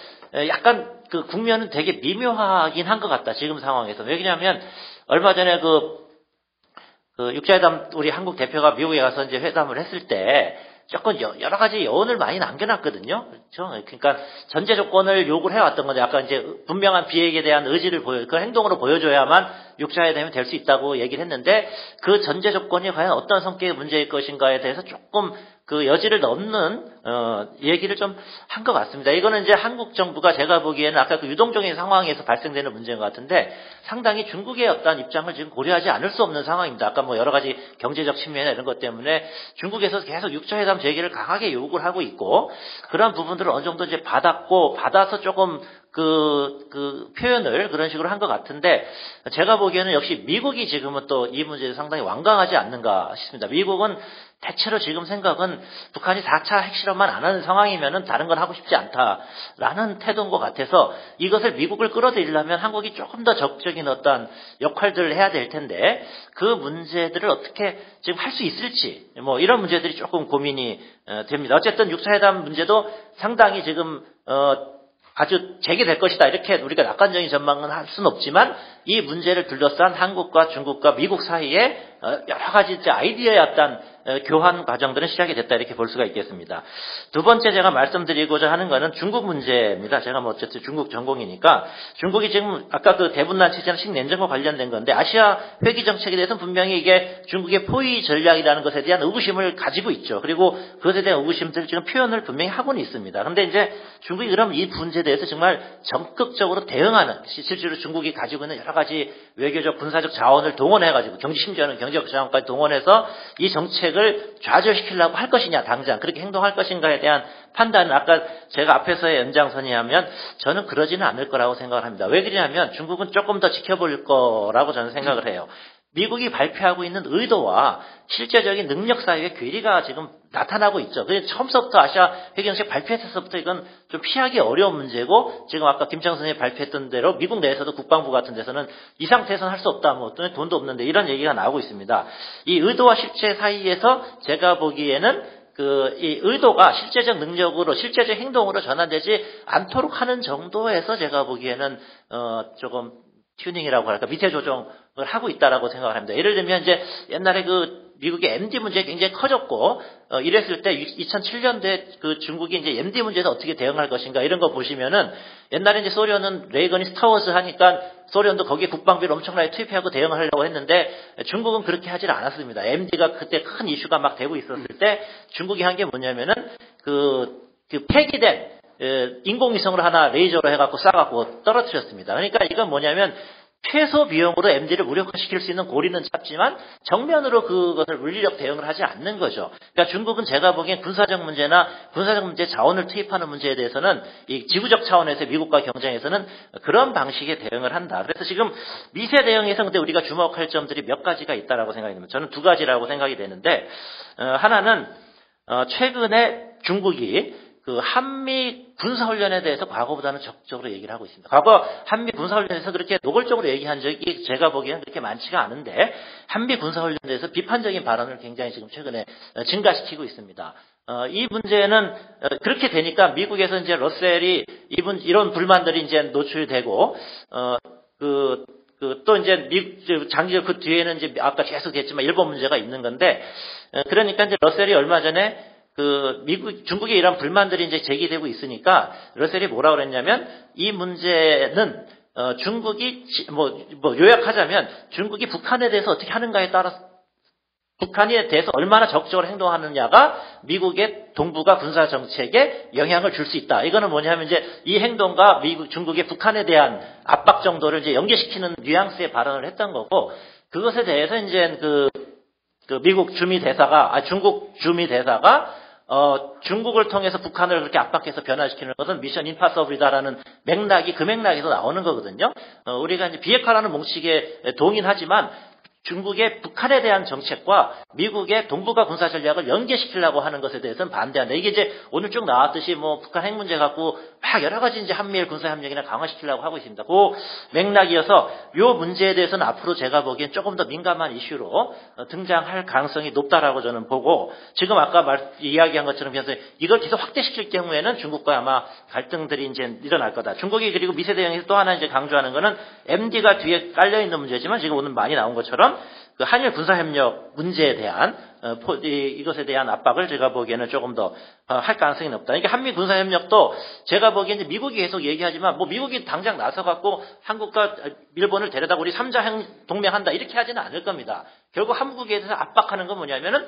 약간 그 국면은 되게 미묘하긴 한 것 같다. 지금 상황에서. 왜냐하면 얼마 전에 그 6자 회담 우리 한국 대표가 미국에 가서 이제 회담을 했을 때 조금 여러 가지 여운을 많이 남겨놨거든요. 그렇죠? 그러니까 전제 조건을 요구를 해왔던 건데 아까 이제 분명한 비핵에 대한 의지를 그 행동으로 보여줘야만 6자 회담이 될 수 있다고 얘기를 했는데 그 전제 조건이 과연 어떤 성격의 문제일 것인가에 대해서 조금 그 여지를 넘는 얘기를 좀 한 것 같습니다. 이거는 이제 한국 정부가 제가 보기에는 아까 그 유동적인 상황에서 발생되는 문제인 것 같은데 상당히 중국의 어떤 입장을 지금 고려하지 않을 수 없는 상황입니다. 아까 뭐 여러 가지 경제적 측면이나 이런 것 때문에 중국에서 계속 6차 회담 재개를 강하게 요구를 하고 있고 그런 부분들을 어느 정도 이제 받아서 조금 그 표현을 그런 식으로 한 것 같은데 제가 보기에는 역시 미국이 지금은 또 이 문제에 상당히 완강하지 않는가 싶습니다. 미국은 대체로 지금 생각은 북한이 4차 핵실험만 안 하는 상황이면은 다른 건 하고 싶지 않다라는 태도인 것 같아서 이것을 미국을 끌어들이려면 한국이 조금 더 적극적인 어떤 역할들을 해야 될 텐데 그 문제들을 어떻게 지금 할 수 있을지 뭐 이런 문제들이 조금 고민이 됩니다. 어쨌든 6차 회담 문제도 상당히 지금 아주 재개될 것이다. 이렇게 우리가 낙관적인 전망은 할 수는 없지만 이 문제를 둘러싼 한국과 중국과 미국 사이에 여러 가지 아이디어의 어떤 교환 과정들은 시작이 됐다. 이렇게 볼 수가 있겠습니다. 두 번째 제가 말씀드리고자 하는 거는 중국 문제입니다. 제가 뭐 어쨌든 중국 전공이니까 중국이 지금 아까 그 대분단 체제나 식냉전과 관련된 건데 아시아 회귀 정책에 대해서는 분명히 이게 중국의 포위 전략이라는 것에 대한 의구심을 가지고 있죠. 그리고 그것에 대한 의구심들을 지금 표현을 분명히 하고는 있습니다. 그런데 이제 중국이 그럼 이 문제에 대해서 정말 적극적으로 대응하는 실제로 중국이 가지고 있는 여러 가지 외교적 군사적 자원을 동원해가지고 심지어는 경제적 자원까지 동원해서 이 정책을 좌절시키려고 할 것이냐 당장 그렇게 행동할 것인가에 대한 판단은 아까 제가 앞에서의 연장선이하면 저는 그러지는 않을 거라고 생각을 합니다. 왜 그러냐면 중국은 조금 더 지켜볼 거라고 저는 생각을 해요. 미국이 발표하고 있는 의도와 실제적인 능력 사이의 괴리가 지금 나타나고 있죠. 그래서 처음부터 아시아 회경식 발표했서부터 이건 좀 피하기 어려운 문제고 지금 아까 김창선 선생님이 발표했던 대로 미국 내에서도 국방부 같은 데서는 이 상태에서는 할 수 없다. 뭐 돈도 없는데 이런 얘기가 나오고 있습니다. 이 의도와 실제 사이에서 제가 보기에는 이 의도가 실제적 능력으로 실제적 행동으로 전환되지 않도록 하는 정도에서 제가 보기에는 조금 튜닝이라고 할까 밑에 조정을 하고 있다라고 생각을 합니다. 예를 들면 이제 옛날에 그 미국의 MD 문제가 굉장히 커졌고 이랬을 때 2007년도에 그 중국이 이제 MD 문제에서 어떻게 대응할 것인가 이런 거 보시면은 옛날에 이제 소련은 레이건이 스타워즈 하니까 소련도 거기에 국방비를 엄청나게 투입하고 대응하려고 했는데 중국은 그렇게 하질 않았습니다. MD가 그때 큰 이슈가 막 되고 있었을 때 중국이 한 게 뭐냐면은 그 폐기된 인공위성을 하나 레이저로 해갖고 쏴갖고 떨어뜨렸습니다. 그러니까 이건 뭐냐면 최소 비용으로 MD를 무력화시킬 수 있는 고리는 찾지만 정면으로 그것을 물리력 대응을 하지 않는 거죠. 그러니까 중국은 제가 보기엔 군사적 문제 자원을 투입하는 문제에 대해서는 이 지구적 차원에서 미국과 경쟁에서는 그런 방식의 대응을 한다. 그래서 지금 미세 대응에서 근데 우리가 주목할 점들이 몇 가지가 있다라고 생각이 됩니다. 저는 두 가지라고 생각이 되는데 하나는 최근에 중국이 그 한미 군사훈련에 대해서 과거보다는 적극적으로 얘기를 하고 있습니다. 과거 한미 군사훈련에서 그렇게 노골적으로 얘기한 적이 제가 보기에는 그렇게 많지가 않은데 한미 군사훈련에 대해서 비판적인 발언을 굉장히 지금 최근에 증가시키고 있습니다. 이 문제는 그렇게 되니까 미국에서 이제 러셀이 이런 불만들이 이제 노출되고 또 이제 장기적 그 뒤에는 이제 아까 계속 됐지만 일본 문제가 있는 건데 그러니까 이제 러셀이 얼마 전에 중국의 이런 불만들이 이제 제기되고 있으니까 러셀이 뭐라 그랬냐면 이 문제는 중국이 요약하자면 중국이 북한에 대해서 어떻게 하는가에 따라서 북한에 대해서 얼마나 적극적으로 행동하느냐가 미국의 동북아 군사 정책에 영향을 줄 수 있다. 이거는 뭐냐면 이제 이 행동과 중국의 북한에 대한 압박 정도를 이제 연계시키는 뉘앙스의 발언을 했던 거고, 그것에 대해서 이제 미국 주미 대사가, 중국 주미 대사가 중국을 통해서 북한을 그렇게 압박해서 변화시키는 것은 미션 임파서블이다라는 맥락이 그 맥락에서 나오는 거거든요. 우리가 이제 비핵화라는 몽칙에 동의하지만 중국의 북한에 대한 정책과 미국의 동북아 군사 전략을 연계시키려고 하는 것에 대해서는 반대한다. 이게 이제 오늘 쭉 나왔듯이 북한 핵 문제 갖고 막 여러 가지 이제 한미일 군사 협력이나 강화시키려고 하고 있습니다. 그 맥락이어서 이 문제에 대해서는 앞으로 제가 보기엔 조금 더 민감한 이슈로 등장할 가능성이 높다라고 저는 보고, 지금 아까 이야기한 것처럼 이걸 계속 확대시킬 경우에는 중국과 아마 갈등들이 이제 일어날 거다. 중국이 그리고 미세대 영역에서 또 하나 이제 강조하는 거는 MD가 뒤에 깔려 있는 문제지만 지금 오늘 많이 나온 것처럼 그 한일 군사협력 문제에 대한 이것에 대한 압박을 제가 보기에는 조금 더 할 가능성이 높다. 그러니까 한미 군사협력도 제가 보기에는 미국이 계속 얘기하지만 미국이 당장 나서갖고 한국과 일본을 데려다 우리 3자 동맹한다 이렇게 하지는 않을 겁니다. 결국 한국에 대해서 압박하는 건 뭐냐면은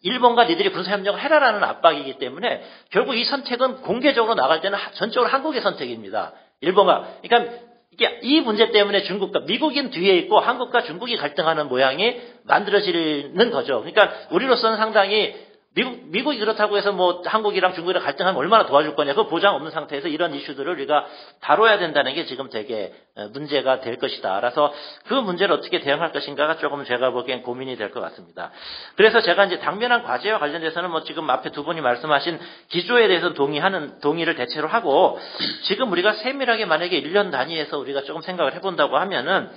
일본과 니들이 군사협력을 해라라는 압박이기 때문에 결국 이 선택은 공개적으로 나갈 때는 전적으로 한국의 선택입니다. 일본과. 그러니까 이게 이 문제 때문에 중국과 미국인 뒤에 있고 한국과 중국이 갈등하는 모양이 만들어지는 거죠. 그러니까 우리로서는 상당히 미국이 그렇다고 해서 한국이랑 중국이랑 갈등하면 얼마나 도와줄 거냐, 그 보장 없는 상태에서 이런 이슈들을 우리가 다뤄야 된다는 게 지금 되게 문제가 될 것이다. 따라서 그 문제를 어떻게 대응할 것인가가 조금 제가 보기엔 고민이 될 것 같습니다. 그래서 제가 이제 당면한 과제와 관련돼서는 지금 앞에 두 분이 말씀하신 기조에 대해서 동의를 대체로 하고, 지금 우리가 세밀하게 만약에 1년 단위에서 우리가 조금 생각을 해본다고 하면은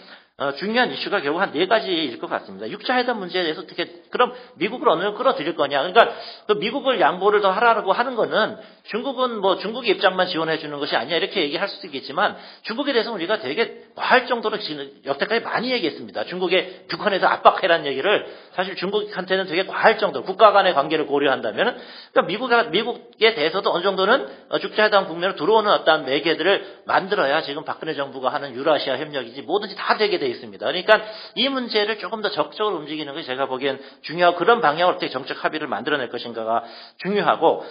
중요한 이슈가 결국 한 4가지일 것 같습니다. 6자 회담 문제에 대해서 어떻게, 그럼 미국을 어느 정도 끌어들일 거냐. 그러니까 그 미국을 양보를 더 하라고 하는 거는 중국은 중국의 입장만 지원해 주는 것이 아니야 이렇게 얘기할 수도 있겠지만, 중국에 대해서 우리가 되게 과할 정도로 여태까지 많이 얘기했습니다. 중국의 북한에서 압박해라는 얘기를 사실 중국한테는 되게 과할 정도로 국가 간의 관계를 고려한다면, 그러니까 미국에 대해서도 어느 정도는 6자 회담 국면으로 들어오는 어떤 매개들을 만들어야 지금 박근혜 정부가 하는 유라시아 협력이지 뭐든지 다 되게 돼 있습니다. 그러니까 이 문제를 조금 더 적극적으로 움직이는 것이 제가 보기엔 중요하고, 그런 방향으로 어떻게 정책 합의를 만들어낼 것인가가 중요하고,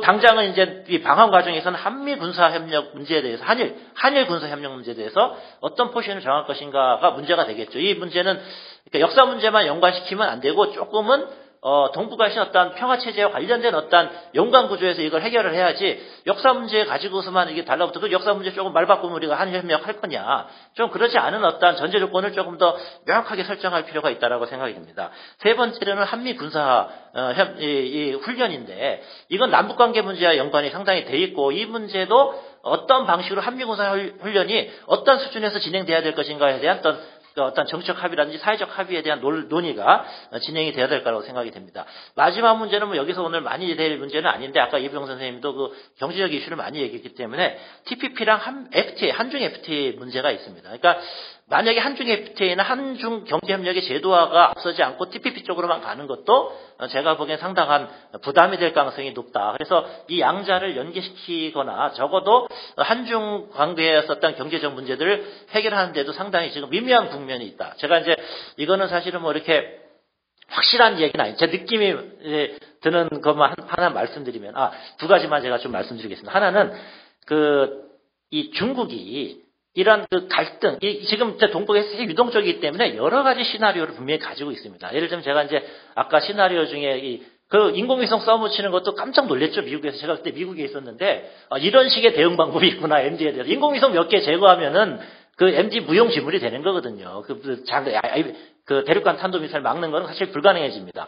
당장은 이제 이 방한 과정에서는 한미 군사 협력 문제에 대해서 한일 군사 협력 문제에 대해서 어떤 포지션을 정할 것인가가 문제가 되겠죠. 이 문제는 그러니까 역사 문제만 연관시키면 안 되고 조금은 동북아시아 어떤 평화체제와 관련된 어떤 연관 구조에서 이걸 해결을 해야지, 역사 문제 가지고서만 이게 달라붙어 그 역사 문제 조금 말 바꾸면 우리가 한일협력 할 거냐, 좀 그러지 않은 어떤 전제 조건을 조금 더 명확하게 설정할 필요가 있다라고 생각이 듭니다. 세 번째로는 한미 군사 이 훈련인데, 이건 남북관계 문제와 연관이 상당히 돼 있고, 이 문제도 어떤 방식으로 한미 군사 훈련이 어떤 수준에서 진행돼야 될 것인가에 대한 어떤 정책 합의라든지 사회적 합의에 대한 논의가 진행이 돼야 될 거라고 생각이 됩니다. 마지막 문제는 여기서 오늘 많이 될 문제는 아닌데, 아까 이병 선생님도 그 경제적 이슈를 많이 얘기했기 때문에 TPP랑 FTA, 한중 FTA 문제가 있습니다. 그러니까 만약에 한중 FTA나 한중 경제협력의 제도화가 앞서지 않고 TPP 쪽으로만 가는 것도 제가 보기엔 상당한 부담이 될 가능성이 높다. 그래서 이 양자를 연계시키거나 적어도 한중 관계에 있었던 경제적 문제들을 해결하는 데도 상당히 지금 미묘한 국면이 있다. 제가 이제 이거는 사실은 이렇게 확실한 얘기는 아니에요. 제 느낌이 드는 것만 하나 말씀드리면, 두 가지만 제가 좀 말씀드리겠습니다. 하나는 이 중국이 이런 갈등, 지금 동북에서 유동적이기 때문에 여러 가지 시나리오를 분명히 가지고 있습니다. 예를 들면 제가 이제 아까 시나리오 중에 인공위성 써붙이는 것도 깜짝 놀랐죠. 미국에서. 제가 그때 미국에 있었는데, 이런 식의 대응 방법이 있구나, MD에 대해서. 인공위성 몇 개 제거하면은 그 MD 무용지물이 되는 거거든요. 대륙간 탄도미사일 막는 거는 사실 불가능해집니다.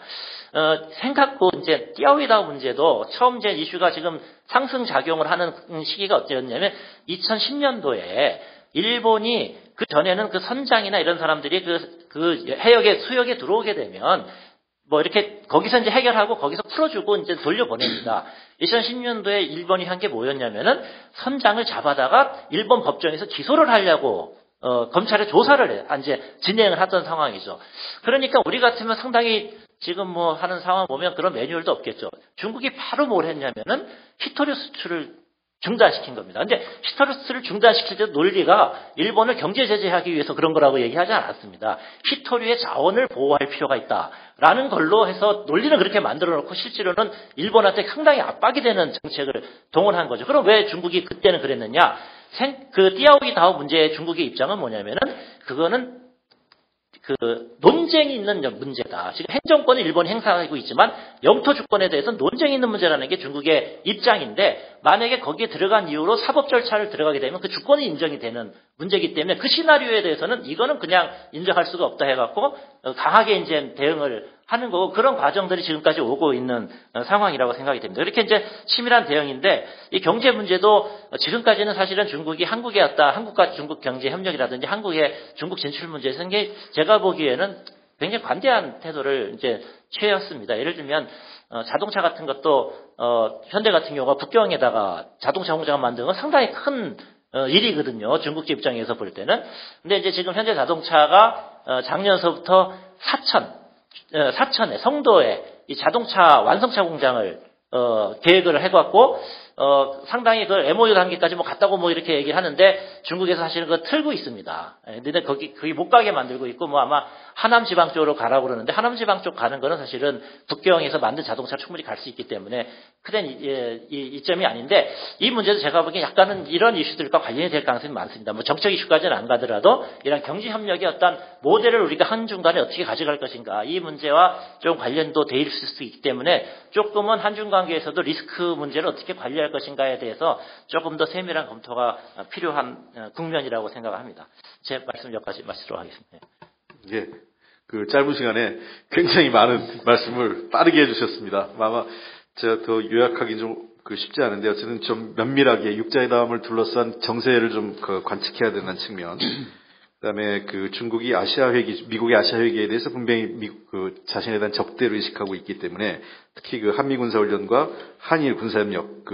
생각고 이제 띠아위다 문제도 처음 이제 이슈가 지금 상승작용을 하는 시기가 어땠냐면 2010년도에 일본이 그 전에는 그 선장이나 이런 사람들이 그 해역에 수역에 들어오게 되면 이렇게 거기서 이제 해결하고 거기서 풀어주고 이제 돌려보냅니다. 2010년도에 일본이 한 게 뭐였냐면은 선장을 잡아다가 일본 법정에서 기소를 하려고 검찰에 조사를 이제 진행을 하던 상황이죠. 그러니까 우리 같으면 상당히 지금 하는 상황 보면 그런 매뉴얼도 없겠죠. 중국이 바로 뭘 했냐면은 히토류 수출을 중단시킨 겁니다. 근데 히토리를 중단시킬 때도 논리가 일본을 경제 제재하기 위해서 그런 거라고 얘기하지 않았습니다. 히토리의 자원을 보호할 필요가 있다라는 걸로 해서 논리는 그렇게 만들어 놓고 실제로는 일본한테 상당히 압박이 되는 정책을 동원한 거죠. 그럼 왜 중국이 그때는 그랬느냐? 그 띠아오기 다오 문제의 중국의 입장은 뭐냐면은 그거는 그 논쟁이 있는 문제다. 지금 행정권을 일본이 행사하고 있지만 영토 주권에 대해서는 논쟁이 있는 문제라는 게 중국의 입장인데 만약에 거기에 들어간 이후로 사법 절차를 들어가게 되면 그 주권이 인정이 되는 문제이기 때문에 그 시나리오에 대해서는 이거는 그냥 인정할 수가 없다 해갖고 강하게 이제 대응을 하는 거고 그런 과정들이 지금까지 오고 있는 상황이라고 생각이 됩니다. 이렇게 이제 치밀한 대응인데 이 경제 문제도 지금까지는 사실은 중국이 한국에 왔다 한국과 중국 경제 협력이라든지 한국의 중국 진출 문제에서 제가 보기에는 굉장히 관대한 태도를 이제 취해왔습니다. 예를 들면 자동차 같은 것도 현대 같은 경우가 북경에다가 자동차 공장을 만드는 건 상당히 큰 일이거든요. 중국계 입장에서 볼 때는. 근데 이제 지금 현대 자동차가 작년서부터 사천에 성도에 이 자동차 완성차 공장을 계획을 해갖고 상당히 그 MOU 단계까지 뭐 갔다고 뭐 이렇게 얘기를 하는데 중국에서 사실은 그거 틀고 있습니다. 근데 거기 못 가게 만들고 있고 뭐 아마 하남 지방 쪽으로 가라고 그러는데 하남 지방 쪽 가는 거는 사실은 북경에서 만든 자동차 충분히 갈 수 있기 때문에 크된 이점이 아닌데 이 문제도 제가 보기엔 약간은 이런 이슈들과 관련이 될 가능성이 많습니다. 뭐 정책 이슈까지는 안 가더라도 이런 경제 협력의 어떤 모델을 우리가 한중간에 어떻게 가져갈 것인가 이 문제와 좀 관련도 돼 있을 수 있기 때문에 조금은 한중 관계에서도 리스크 문제를 어떻게 관리할 것인가에 대해서 조금 더 세밀한 검토가 필요한 국면이라고 생각합니다. 제 말씀 여기까지 마치도록 하겠습니다. 예, 그 짧은 시간에 굉장히 많은 말씀을 빠르게 해주셨습니다. 아마 제가 더 요약하기 좀 쉽지 않은데 어쨌든 좀 면밀하게 육자회담을 둘러싼 정세를 좀 관측해야 되는 측면. 그다음에 그 중국이 아시아 회기, 미국의 아시아 회기에 대해서 분명히 자신에 대한 적대를 의식하고 있기 때문에 특히 그 한미 군사 훈련과 한일 군사 협력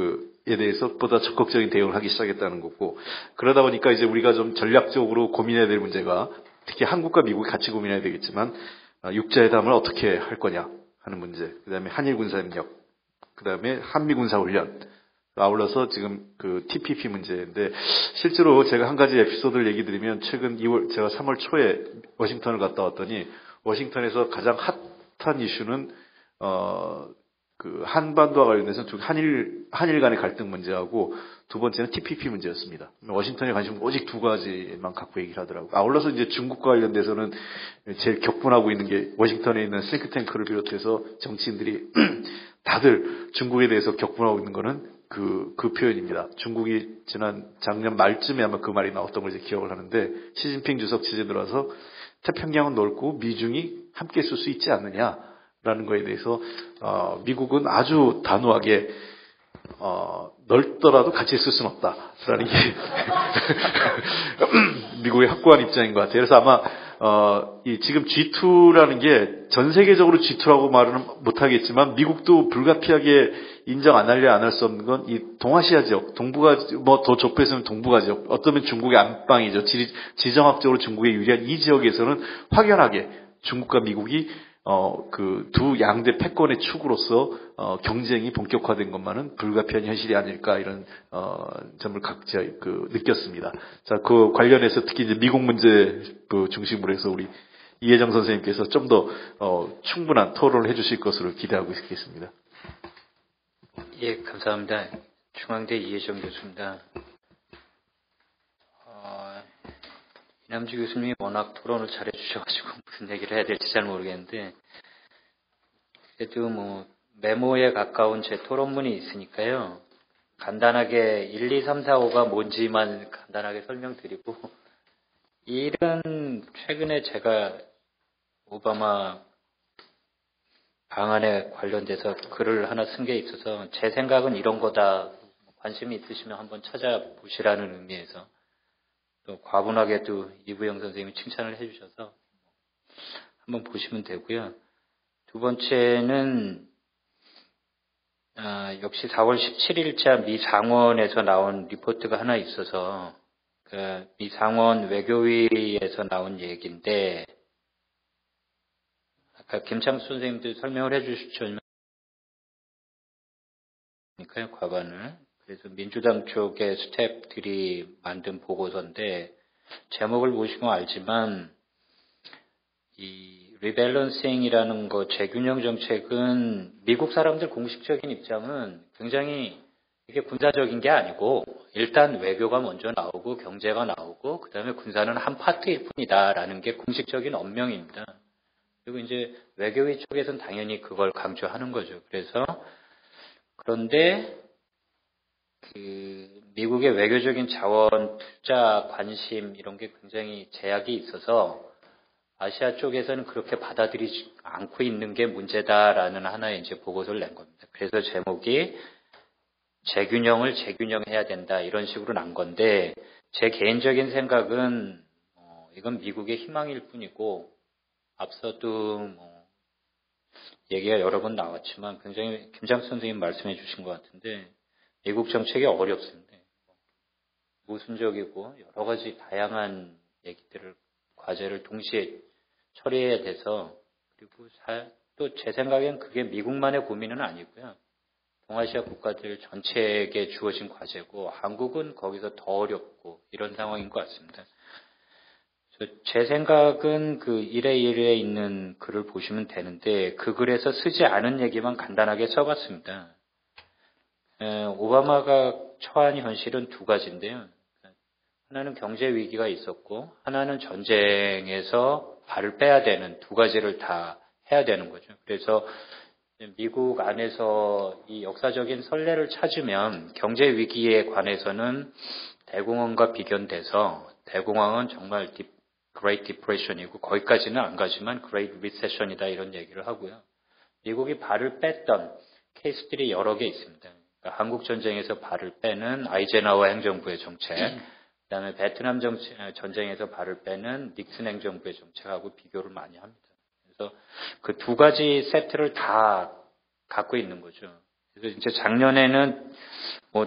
에 대해서 보다 적극적인 대응을 하기 시작했다는 거고 그러다 보니까 이제 우리가 좀 전략적으로 고민해야 될 문제가 특히 한국과 미국이 같이 고민해야 되겠지만 육자회담을 어떻게 할 거냐 하는 문제, 그다음에 한일 군사 협력, 그다음에 한미 군사 훈련, 아울러서 지금 그 TPP 문제인데 실제로 제가 한 가지 에피소드를 얘기 드리면 최근 제가 3월 초에 워싱턴을 갔다 왔더니 워싱턴에서 가장 핫한 이슈는 그 한반도와 관련해서 한일 간의 갈등 문제하고 두 번째는 TPP 문제였습니다. 워싱턴의 관심은 오직 두 가지만 갖고 얘기를 하더라고요. 아울러서 이제 중국과 관련돼서는 제일 격분하고 있는 게 워싱턴에 있는 싱크탱크를 비롯해서 정치인들이 다들 중국에 대해서 격분하고 있는 거는 그 표현입니다. 중국이 작년 말쯤에 아마 그 말이 나왔던 걸 이제 기억을 하는데 시진핑 주석 취재 들어와서 태평양은 넓고 미중이 함께 쓸 수 있지 않느냐라는 거에 대해서 미국은 아주 단호하게 넓더라도 같이 쓸 수는 없다라는 게 미국의 확고한 입장인 것 같아요. 그래서 아마 지금 G2라는 게 전 세계적으로 G2라고 말은 못하겠지만 미국도 불가피하게 인정 안 할 수 없는 건 이 동아시아 지역, 동북아 뭐 더 좁혀서는 동북아 지역, 어쩌면 중국의 안방이죠. 지정학적으로 중국에 유리한 이 지역에서는 확연하게 중국과 미국이 그 두 양대 패권의 축으로서 경쟁이 본격화된 것만은 불가피한 현실이 아닐까 이런 점을 각자 느꼈습니다. 자, 그 관련해서 특히 이제 미국 문제 중심으로 해서 우리 이혜정 선생님께서 좀 더 충분한 토론을 해주실 것으로 기대하고 있겠습니다. 예, 감사합니다. 중앙대 이혜정 교수입니다. 이남주 교수님이 워낙 토론을 잘해 주셔가지고 무슨 얘기를 해야 될지 잘 모르겠는데 그래도 뭐 메모에 가까운 제 토론문이 있으니까요. 간단하게 1, 2, 3, 4, 5가 뭔지만 간단하게 설명드리고 이 일은 최근에 제가 오바마 방안에 관련돼서 글을 하나 쓴 게 있어서 제 생각은 이런 거다. 관심이 있으시면 한번 찾아보시라는 의미에서 또 과분하게도 이부영 선생님이 칭찬을 해주셔서 한번 보시면 되고요. 두 번째는 역시 4월 17일자 미 상원에서 나온 리포트가 하나 있어서 그 미 상원 외교위에서 나온 얘기인데 아까 김창수 선생님도 설명을 해주셨지만 과반을 그래서 민주당 쪽의 스태프들이 만든 보고서인데 제목을 보시면 알지만 이 리밸런싱이라는 거 재균형 정책은 미국 사람들 공식적인 입장은 굉장히 이게 군사적인 게 아니고 일단 외교가 먼저 나오고 경제가 나오고 그다음에 군사는 한 파트일 뿐이다라는 게 공식적인 언명입니다. 그리고 이제 외교위 쪽에서는 당연히 그걸 강조하는 거죠. 그런데 그 미국의 외교적인 자원, 투자, 관심 이런 게 굉장히 제약이 있어서 아시아 쪽에서는 그렇게 받아들이지 않고 있는 게 문제다라는 하나의 이제 보고서를 낸 겁니다. 그래서 제목이 재균형을 재균형해야 된다 이런 식으로 난 건데 제 개인적인 생각은 이건 미국의 희망일 뿐이고 앞서도 얘기가 여러 번 나왔지만 굉장히 김장수 선생님 말씀해 주신 것 같은데 미국 정책이 어렵습니다. 모순적이고 여러 가지 다양한 얘기들을 과제를 동시에 처리해야 돼서 그리고 또 제 생각엔 그게 미국만의 고민은 아니고요. 동아시아 국가들 전체에게 주어진 과제고 한국은 거기서 더 어렵고 이런 상황인 것 같습니다. 제 생각은 그 1회 1회에 있는 글을 보시면 되는데 그 글에서 쓰지 않은 얘기만 간단하게 써봤습니다. 오바마가 처한 현실은 두 가지인데요. 하나는 경제 위기가 있었고 하나는 전쟁에서 발을 빼야 되는 두 가지를 다 해야 되는 거죠. 그래서 미국 안에서 이 역사적인 선례를 찾으면 경제 위기에 관해서는 대공황과 비견돼서 대공황은 정말 Great Depression이고 거기까지는 안 가지만 Great Recession이다 이런 얘기를 하고요. 미국이 발을 뺐던 케이스들이 여러 개 있습니다. 그러니까 한국 전쟁에서 발을 빼는 아이젠하워 행정부의 정책, 그다음에 베트남 전쟁에서 발을 빼는 닉슨 행정부의 정책하고 비교를 많이 합니다. 그래서 그 두 가지 세트를 다 갖고 있는 거죠. 그래서 이제 작년에는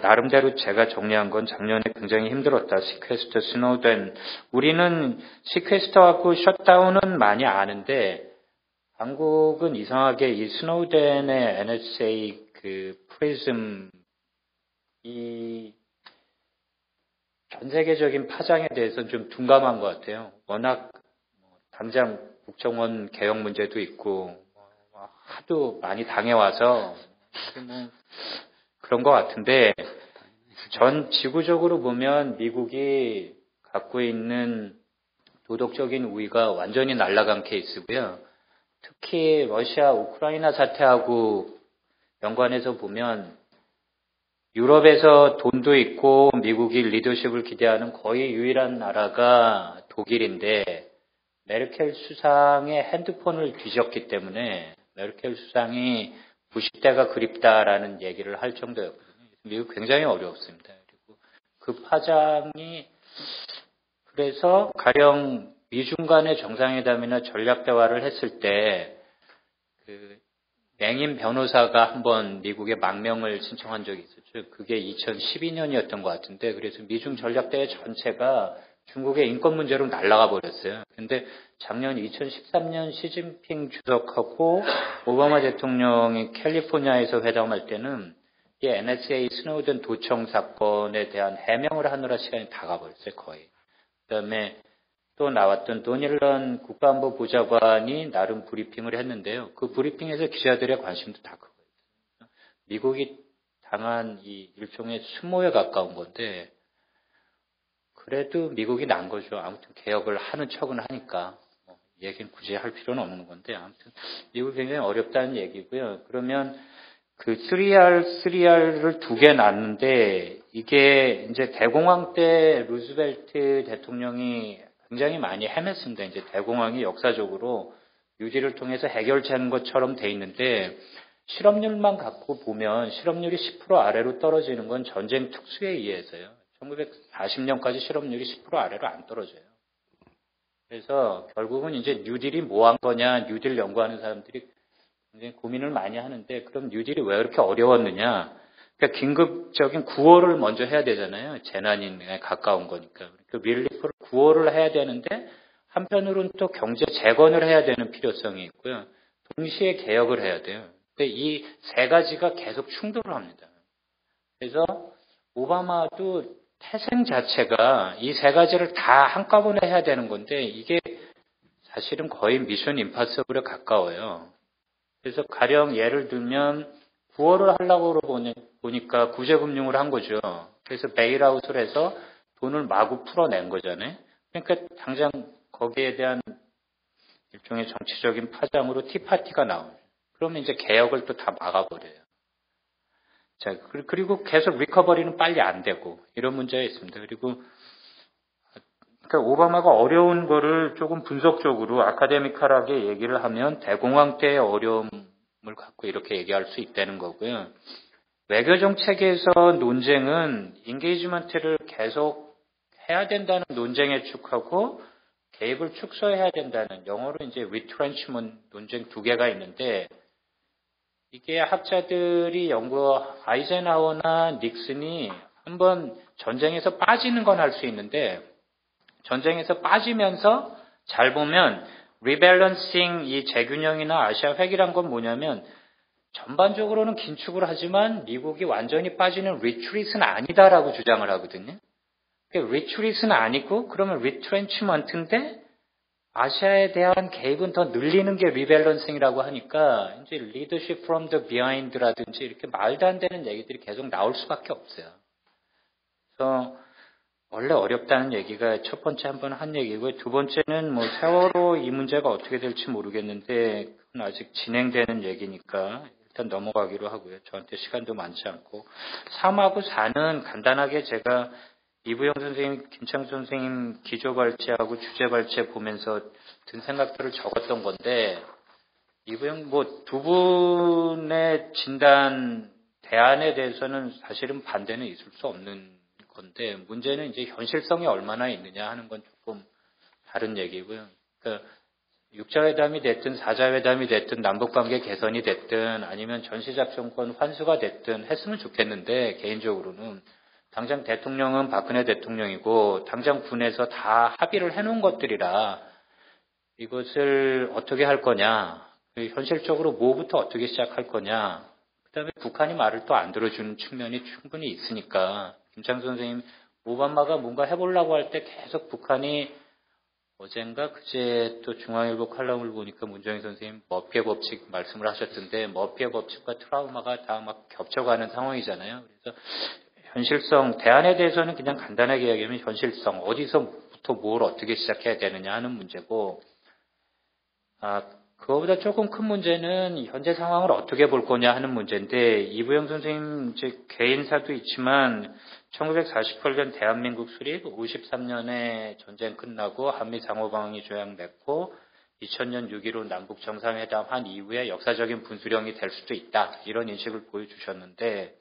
나름대로 제가 정리한 건 작년에 굉장히 힘들었다. 시퀘스터, 스노우덴. 우리는 시퀘스터하고 셧다운은 많이 아는데 한국은 이상하게 이 스노우덴의 NSA 그 프리즘 이 전 세계적인 파장에 대해서는 좀 둔감한 것 같아요. 워낙 당장 국정원 개혁 문제도 있고 하도 많이 당해와서 그런 것 같은데 전 지구적으로 보면 미국이 갖고 있는 도덕적인 우위가 완전히 날아간 케이스고요. 특히 러시아 우크라이나 사태하고 연관해서 보면 유럽에서 돈도 있고 미국이 리더십을 기대하는 거의 유일한 나라가 독일인데 메르켈 수상의 핸드폰을 뒤졌기 때문에 메르켈 수상이 부시 때가 그립다라는 얘기를 할 정도였거든요. 미국 굉장히 어려웠습니다. 그리고 그 파장이 그래서 가령 미중 간의 정상회담이나 전략 대화를 했을 때 그 맹인 변호사가 한번 미국에 망명을 신청한 적이 있었죠. 그게 2012년이었던 것 같은데 그래서 미중 전략 대회 전체가 중국의 인권 문제로 날아가 버렸어요. 근데 작년 2013년 시진핑 주석하고 오바마 대통령이 캘리포니아에서 회담할 때는 이 NSA 스노우든 도청 사건에 대한 해명을 하느라 시간이 다 가버렸어요, 거의. 그다음에 또 나왔던 도닐런 국가안보 보좌관이 나름 브리핑을 했는데요. 그 브리핑에서 기자들의 관심도 다 그거예요. 미국이 당한 이 일종의 수모에 가까운 건데 그래도 미국이 난 거죠. 아무튼 개혁을 하는 척은 하니까 얘기는 굳이 할 필요는 없는 건데 아무튼 미국이 굉장히 어렵다는 얘기고요. 그러면 그 3R를 두 개 놨는데 이게 이제 대공황 때 루즈벨트 대통령이 굉장히 많이 헤맸습니다. 이제 대공황이 역사적으로 뉴딜을 통해서 해결되는 것처럼 돼 있는데 실업률만 갖고 보면 실업률이 10% 아래로 떨어지는 건 전쟁 특수에 의해서요. 1940년까지 실업률이 10% 아래로 안 떨어져요. 그래서 결국은 이제 뉴딜이 뭐 한 거냐, 뉴딜 연구하는 사람들이 굉장히 고민을 많이 하는데 그럼 뉴딜이 왜 이렇게 어려웠느냐? 그러니까 긴급적인 구호를 먼저 해야 되잖아요. 재난에 가까운 거니까. 그 릴리프를 구호를 해야 되는데 한편으로는 또 경제 재건을 해야 되는 필요성이 있고요. 동시에 개혁을 해야 돼요. 근데 이 세 가지가 계속 충돌을 합니다. 그래서 오바마도 태생 자체가 이 세 가지를 다 한꺼번에 해야 되는 건데 이게 사실은 거의 미션 임파서블에 가까워요. 그래서 가령 예를 들면 구월을 하려고 보니까 구제금융을 한 거죠. 그래서 베일아웃을 해서 돈을 마구 풀어낸 거잖아요. 그러니까 당장 거기에 대한 일종의 정치적인 파장으로 티파티가 나오죠. 그러면 이제 개혁을 또 다 막아버려요. 자, 그리고 계속 리커버리는 빨리 안 되고 이런 문제가 있습니다. 그리고 그러니까 오바마가 어려운 거를 조금 분석적으로 아카데미컬하게 얘기를 하면 대공황 때의 어려움을 갖고 이렇게 얘기할 수 있다는 거고요. 외교 정책에서 논쟁은 인게이지먼트를 계속 해야 된다는 논쟁에 축하고 개입을 축소해야 된다는 영어로 이제 retrenchment 논쟁 두 개가 있는데 이게 학자들이 아이젠하워나 닉슨이 한번 전쟁에서 빠지는 건 할 수 있는데 전쟁에서 빠지면서 잘 보면 리밸런싱 이 재균형이나 아시아 회귀란 건 뭐냐면 전반적으로는 긴축을 하지만 미국이 완전히 빠지는 리트릿은 아니다라고 주장을 하거든요. 리트릿은 아니고 그러면 리트렌치먼트인데 아시아에 대한 개입은 더 늘리는 게 리밸런싱이라고 하니까 이제 리더십 from the behind라든지 이렇게 말도 안 되는 얘기들이 계속 나올 수밖에 없어요. 그래서 원래 어렵다는 얘기가 첫 번째 한 번 한 얘기고요. 두 번째는 뭐 세월호 이 문제가 어떻게 될지 모르겠는데 그건 아직 진행되는 얘기니까 일단 넘어가기로 하고요. 저한테 시간도 많지 않고 3하고 4는 간단하게 제가 이부영 선생님, 김창수 선생님 기조 발제하고 주제 발제 보면서 든 생각들을 적었던 건데 이부영 뭐 두 분의 진단 대안에 대해서는 사실은 반대는 있을 수 없는 건데 문제는 이제 현실성이 얼마나 있느냐 하는 건 조금 다른 얘기고요. 그러니까 6자회담이 됐든 4자회담이 됐든 남북관계 개선이 됐든 아니면 전시작전권 환수가 됐든 했으면 좋겠는데 개인적으로는 당장 대통령은 박근혜 대통령이고 당장 군에서 다 합의를 해놓은 것들이라 이것을 어떻게 할 거냐, 현실적으로 뭐부터 어떻게 시작할 거냐, 그다음에 북한이 말을 또 안 들어주는 측면이 충분히 있으니까 김창수 선생님 오바마가 뭔가 해보려고 할 때 계속 북한이 어젠가 그제 또 중앙일보 칼럼을 보니까 문정인 선생님 머피의 법칙 말씀을 하셨던데 머피의 법칙과 트라우마가 다 막 겹쳐가는 상황이잖아요. 그래서 현실성, 대안에 대해서는 그냥 간단하게 얘기하면 현실성, 어디서부터 뭘 어떻게 시작해야 되느냐 하는 문제고, 그거보다 조금 큰 문제는 현재 상황을 어떻게 볼 거냐 하는 문제인데, 이부영 선생님 이제 개인사도 있지만, 1948년 대한민국 수립, 53년에 전쟁 끝나고 한미 상호방위 조약 맺고, 2000년 6.15 남북 정상회담 한 이후에 역사적인 분수령이 될 수도 있다. 이런 인식을 보여주셨는데,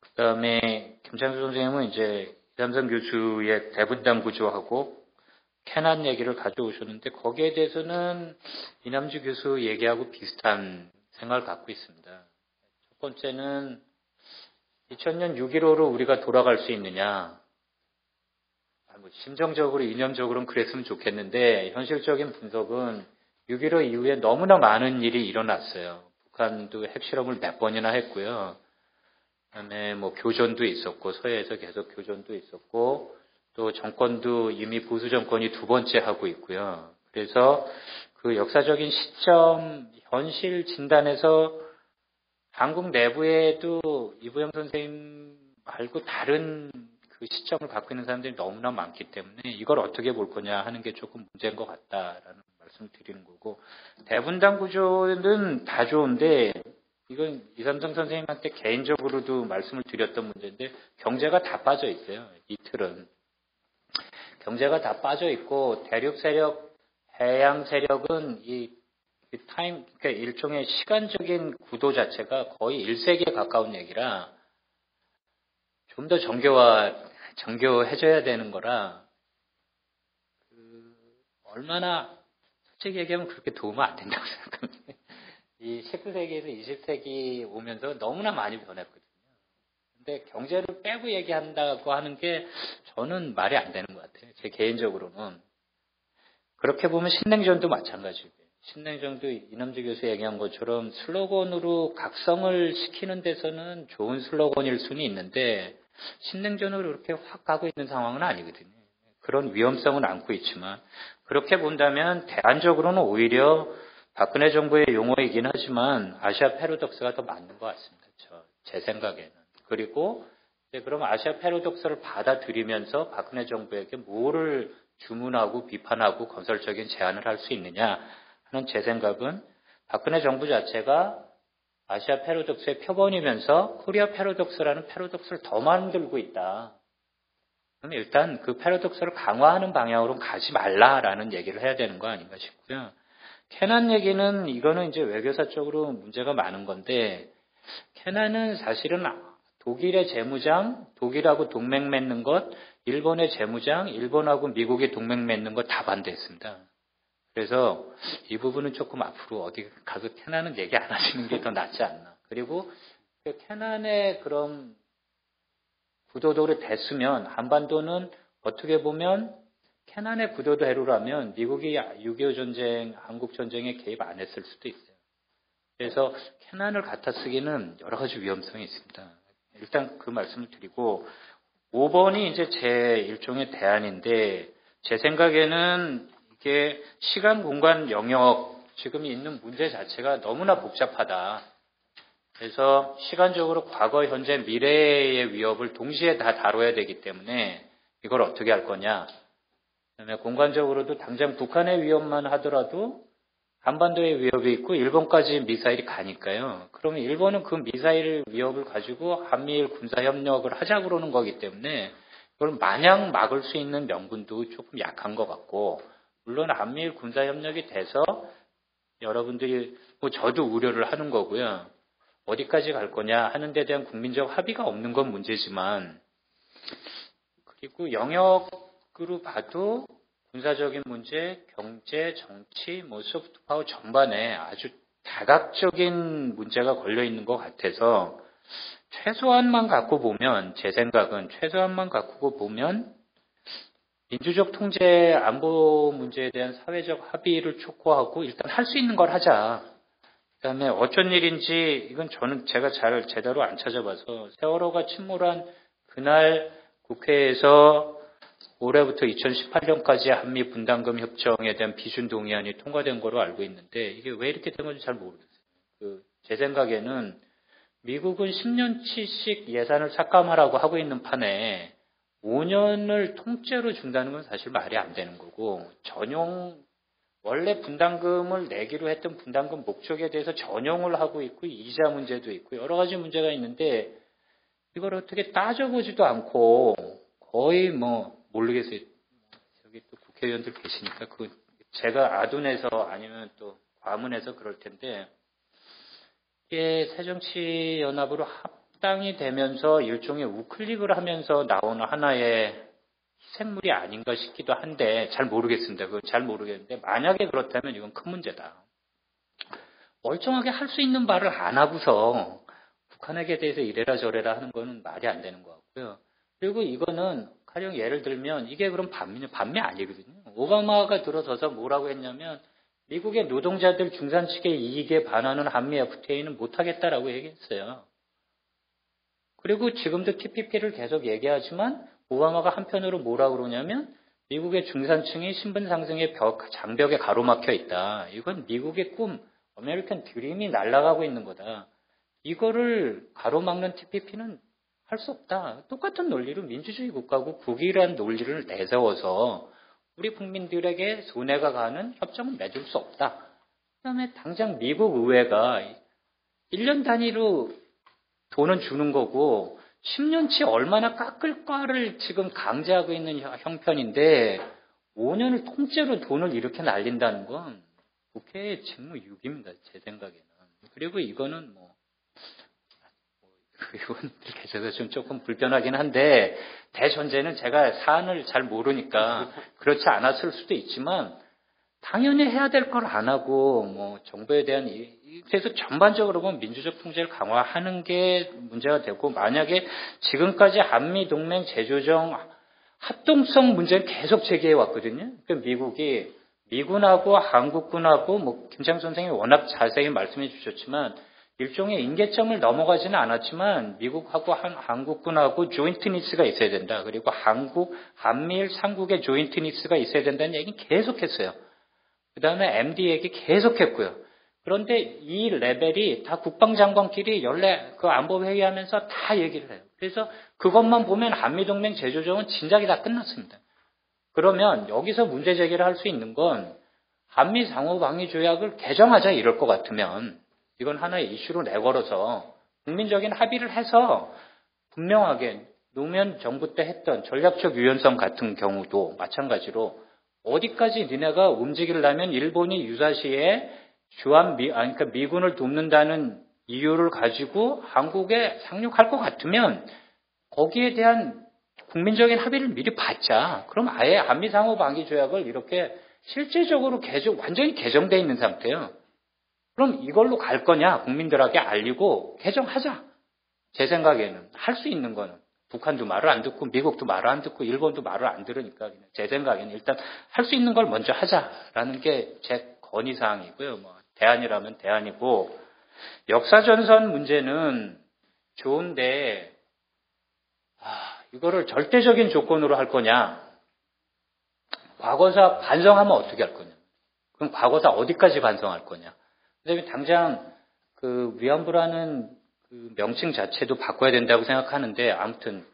그 다음에 김창수 선생님은 이제 이삼성 교수의 대분단 구조하고 캐난 얘기를 가져오셨는데 거기에 대해서는 이남주 교수 얘기하고 비슷한 생각을 갖고 있습니다. 첫 번째는 2000년 6.15로 우리가 돌아갈 수 있느냐. 심정적으로 이념적으로는 그랬으면 좋겠는데 현실적인 분석은 6.15 이후에 너무나 많은 일이 일어났어요. 북한도 핵실험을 몇 번이나 했고요. 그다음에 뭐 교전도 있었고 서해에서 계속 교전도 있었고 또 정권도 이미 보수 정권이 두 번째 하고 있고요. 그래서 그 역사적인 시점 현실 진단에서 한국 내부에도 이부영 선생님 말고 다른 그 시점을 갖고 있는 사람들이 너무나 많기 때문에 이걸 어떻게 볼 거냐 하는 게 조금 문제인 것 같다라는 말씀을 드리는 거고 대분단 구조는 다 좋은데 이건 이삼성 선생님한테 개인적으로도 말씀을 드렸던 문제인데 경제가 다 빠져 있어요. 이 틀은. 경제가 다 빠져 있고 대륙 세력, 해양 세력은 그러니까 일종의 시간적인 구도 자체가 거의 1세기에 가까운 얘기라 좀 더 정교해져야 되는 거라 얼마나 솔직히 얘기하면 그렇게 도움은 안 된다고 생각합니다. 이 19세기에서 20세기 오면서 너무나 많이 변했거든요. 근데 경제를 빼고 얘기한다고 하는 게 저는 말이 안 되는 것 같아요. 제 개인적으로는. 그렇게 보면 신냉전도 마찬가지고요. 신냉전도 이남주 교수 얘기한 것처럼 슬로건으로 각성을 시키는 데서는 좋은 슬로건일 수는 있는데 신냉전으로 이렇게 확 가고 있는 상황은 아니거든요. 그런 위험성은 안고 있지만 그렇게 본다면 대안적으로는 오히려 박근혜 정부의 용어이긴 하지만 아시아 패러독스가 더 맞는 것 같습니다. 제 생각에는. 그리고 그럼 아시아 패러독스를 받아들이면서 박근혜 정부에게 뭐를 주문하고 비판하고 건설적인 제안을 할 수 있느냐 하는 제 생각은 박근혜 정부 자체가 아시아 패러독스의 표본이면서 코리아 패러독스라는 패러독스를 더 만들고 있다. 그럼 일단 그 패러독스를 강화하는 방향으로 가지 말라라는 얘기를 해야 되는 거 아닌가 싶고요. 캐난 얘기는 이거는 이제 외교사적으로 문제가 많은 건데 캐난은 사실은 독일의 재무장, 독일하고 동맹 맺는 것, 일본의 재무장, 일본하고 미국의 동맹 맺는 것 다 반대했습니다. 그래서 이 부분은 조금 앞으로 어디 가서 캐난은 얘기 안 하시는 게 더 낫지 않나. 그리고 그 캐난의 그런 구도도를 됐으면 한반도는 어떻게 보면 캐난의 구도대로라면 미국이 6.25 전쟁, 한국 전쟁에 개입 안 했을 수도 있어요. 그래서 캐난을 갖다 쓰기는 여러 가지 위험성이 있습니다. 일단 그 말씀을 드리고 5번이 이제 제 일종의 대안인데 제 생각에는 이게 시간, 공간, 영역 지금 있는 문제 자체가 너무나 복잡하다. 그래서 시간적으로 과거, 현재, 미래의 위협을 동시에 다 다뤄야 되기 때문에 이걸 어떻게 할 거냐. 그다음에 공간적으로도 당장 북한의 위협만 하더라도 한반도의 위협이 있고 일본까지 미사일이 가니까요. 그러면 일본은 그 미사일 위협을 가지고 한미일 군사협력을 하자고 그러는 거기 때문에 그걸 마냥 막을 수 있는 명분도 조금 약한 것 같고 물론 한미일 군사협력이 돼서 여러분들이 저도 우려를 하는 거고요. 어디까지 갈 거냐 하는 데 대한 국민적 합의가 없는 건 문제지만 그리고 영역으로 봐도 군사적인 문제, 경제, 정치, 소프트파워 전반에 아주 다각적인 문제가 걸려 있는 것 같아서 최소한만 갖고 보면 제 생각은 최소한만 갖고 보면 민주적 통제 안보 문제에 대한 사회적 합의를 촉구하고 일단 할 수 있는 걸 하자. 그다음에 어쩐 일인지 이건 제가 잘 제대로 안 찾아봐서 세월호가 침몰한 그날 국회에서 올해부터 2018년까지 한미 분담금 협정에 대한 비준 동의안이 통과된 거로 알고 있는데 이게 왜 이렇게 된 건지 잘 모르겠어요. 제 생각에는 미국은 10년치씩 예산을 삭감하라고 하고 있는 판에 5년을 통째로 준다는 건 사실 말이 안 되는 거고 원래 분담금을 내기로 했던 분담금 목적에 대해서 전용을 하고 있고 이자 문제도 있고 여러 가지 문제가 있는데 이걸 어떻게 따져보지도 않고 거의 모르겠어요. 여기 또 국회의원들 계시니까 제가 아둔해서 아니면 또 과문해서 그럴 텐데 이게 새정치연합으로 합당이 되면서 일종의 우클릭을 하면서 나오는 하나의 희생물이 아닌가 싶기도 한데 잘 모르겠습니다. 그건 잘 모르겠는데 만약에 그렇다면 이건 큰 문제다. 멀쩡하게 할 수 있는 말을 안 하고서 북한에게 대해서 이래라 저래라 하는 거는 말이 안 되는 것 같고요. 그리고 이거는 가령 예를 들면 이게 그럼 반미 아니거든요. 오바마가 들어서서 뭐라고 했냐면 미국의 노동자들 중산 측의 이익에 반하는 한미 FTA는 못하겠다라고 얘기했어요. 그리고 지금도 TPP를 계속 얘기하지만 오바마가 한편으로 뭐라고 그러냐면 미국의 중산층이 신분 상승의 장벽에 가로막혀 있다. 이건 미국의 꿈, 아메리칸 드림이 날아가고 있는 거다. 이거를 가로막는 TPP는 할 수 없다. 똑같은 논리로 민주주의 국가고 국익이라는 논리를 내세워서 우리 국민들에게 손해가 가는 협정은 맺을 수 없다. 그다음에 당장 미국 의회가 1년 단위로 돈은 주는 거고 10년치 얼마나 깎을까를 지금 강제하고 있는 형편인데 5년을 통째로 돈을 이렇게 날린다는 건 국회의 직무유기입니다. 제 생각에는. 그리고 이거는 의원들께서도 좀 조금 불편하긴 한데 대전제는 제가 사안을 잘 모르니까 그렇지 않았을 수도 있지만 당연히 해야 될 걸 안 하고 정부에 대한 그래서 전반적으로 보면 민주적 통제를 강화하는 게 문제가 되고 만약에 지금까지 한미 동맹 재조정 합동성 문제는 계속 제기해 왔거든요. 그러니까 미국이 미군하고 한국군하고 김창수 선생님이 워낙 자세히 말씀해 주셨지만 일종의 임계점을 넘어가지는 않았지만 미국하고 한국군하고 조인트 니스가 있어야 된다. 그리고 한미일 삼국의 조인트 니스가 있어야 된다는 얘기는 계속했어요. 그 다음에 MD 얘기 계속했고요. 그런데 이 레벨이 다 국방장관끼리 연례 그 안보회의하면서 다 얘기를 해요. 그래서 그것만 보면 한미동맹 재조정은 진작에 다 끝났습니다. 그러면 여기서 문제 제기를 할 수 있는 건 한미 상호방위조약을 개정하자 이럴 것 같으면 이건 하나의 이슈로 내걸어서 국민적인 합의를 해서 분명하게 노무현 정부 때 했던 전략적 유연성 같은 경우도 마찬가지로 어디까지 니네가 움직이려면 일본이 유사시에 그러니까 미군을 돕는다는 이유를 가지고 한국에 상륙할 것 같으면 거기에 대한 국민적인 합의를 미리 받자. 그럼 아예 한미상호방위조약을 이렇게 실제적으로 완전히 개정되어 있는 상태예요. 그럼 이걸로 갈 거냐? 국민들에게 알리고 개정하자. 제 생각에는 할 수 있는 거는 북한도 말을 안 듣고 미국도 말을 안 듣고 일본도 말을 안 들으니까 제 생각에는 일단 할 수 있는 걸 먼저 하자라는 게 제 건의사항이고요. 뭐 대안이라면 대안이고 역사전선 문제는 좋은데 이거를 절대적인 조건으로 할 거냐? 과거사 반성하면 어떻게 할 거냐? 그럼 과거사 어디까지 반성할 거냐? 그다음에 당장 그 위안부라는 그 명칭 자체도 바꿔야 된다고 생각하는데 아무튼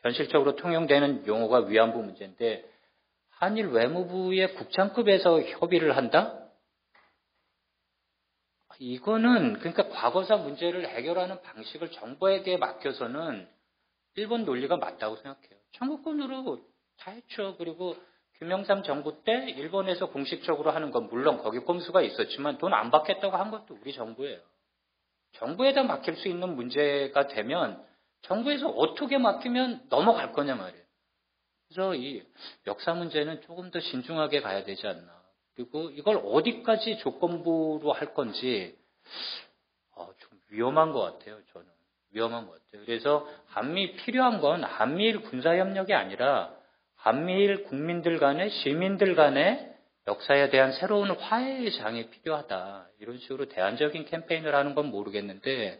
현실적으로 통용되는 용어가 위안부 문제인데 한일 외무부의 국장급에서 협의를 한다? 이거는 그러니까 과거사 문제를 해결하는 방식을 정부에게 맡겨서는 일본 논리가 맞다고 생각해요. 청구권으로 다 했죠. 그리고 김영삼 정부 때 일본에서 공식적으로 하는 건 물론 거기 꼼수가 있었지만 돈 안 받겠다고 한 것도 우리 정부예요. 정부에다 맡길 수 있는 문제가 되면 정부에서 어떻게 맡기면 넘어갈 거냐 말이에요. 그래서 이 역사 문제는 조금 더 신중하게 가야 되지 않나. 그리고 이걸 어디까지 조건부로 할 건지 좀 위험한 것 같아요. 저는 위험한 것 같아요. 그래서 필요한 건 한미일 군사협력이 아니라 한미일 국민들 간의 시민들 간의 역사에 대한 새로운 화해의 장이 필요하다. 이런 식으로 대안적인 캠페인을 하는 건 모르겠는데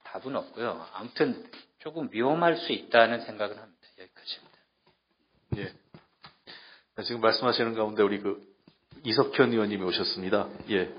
답은 없고요. 아무튼 조금 위험할 수 있다는 생각을 합니다. 여기까지입니다. 예. 지금 말씀하시는 가운데 우리 이석현 의원님이 오셨습니다. 예.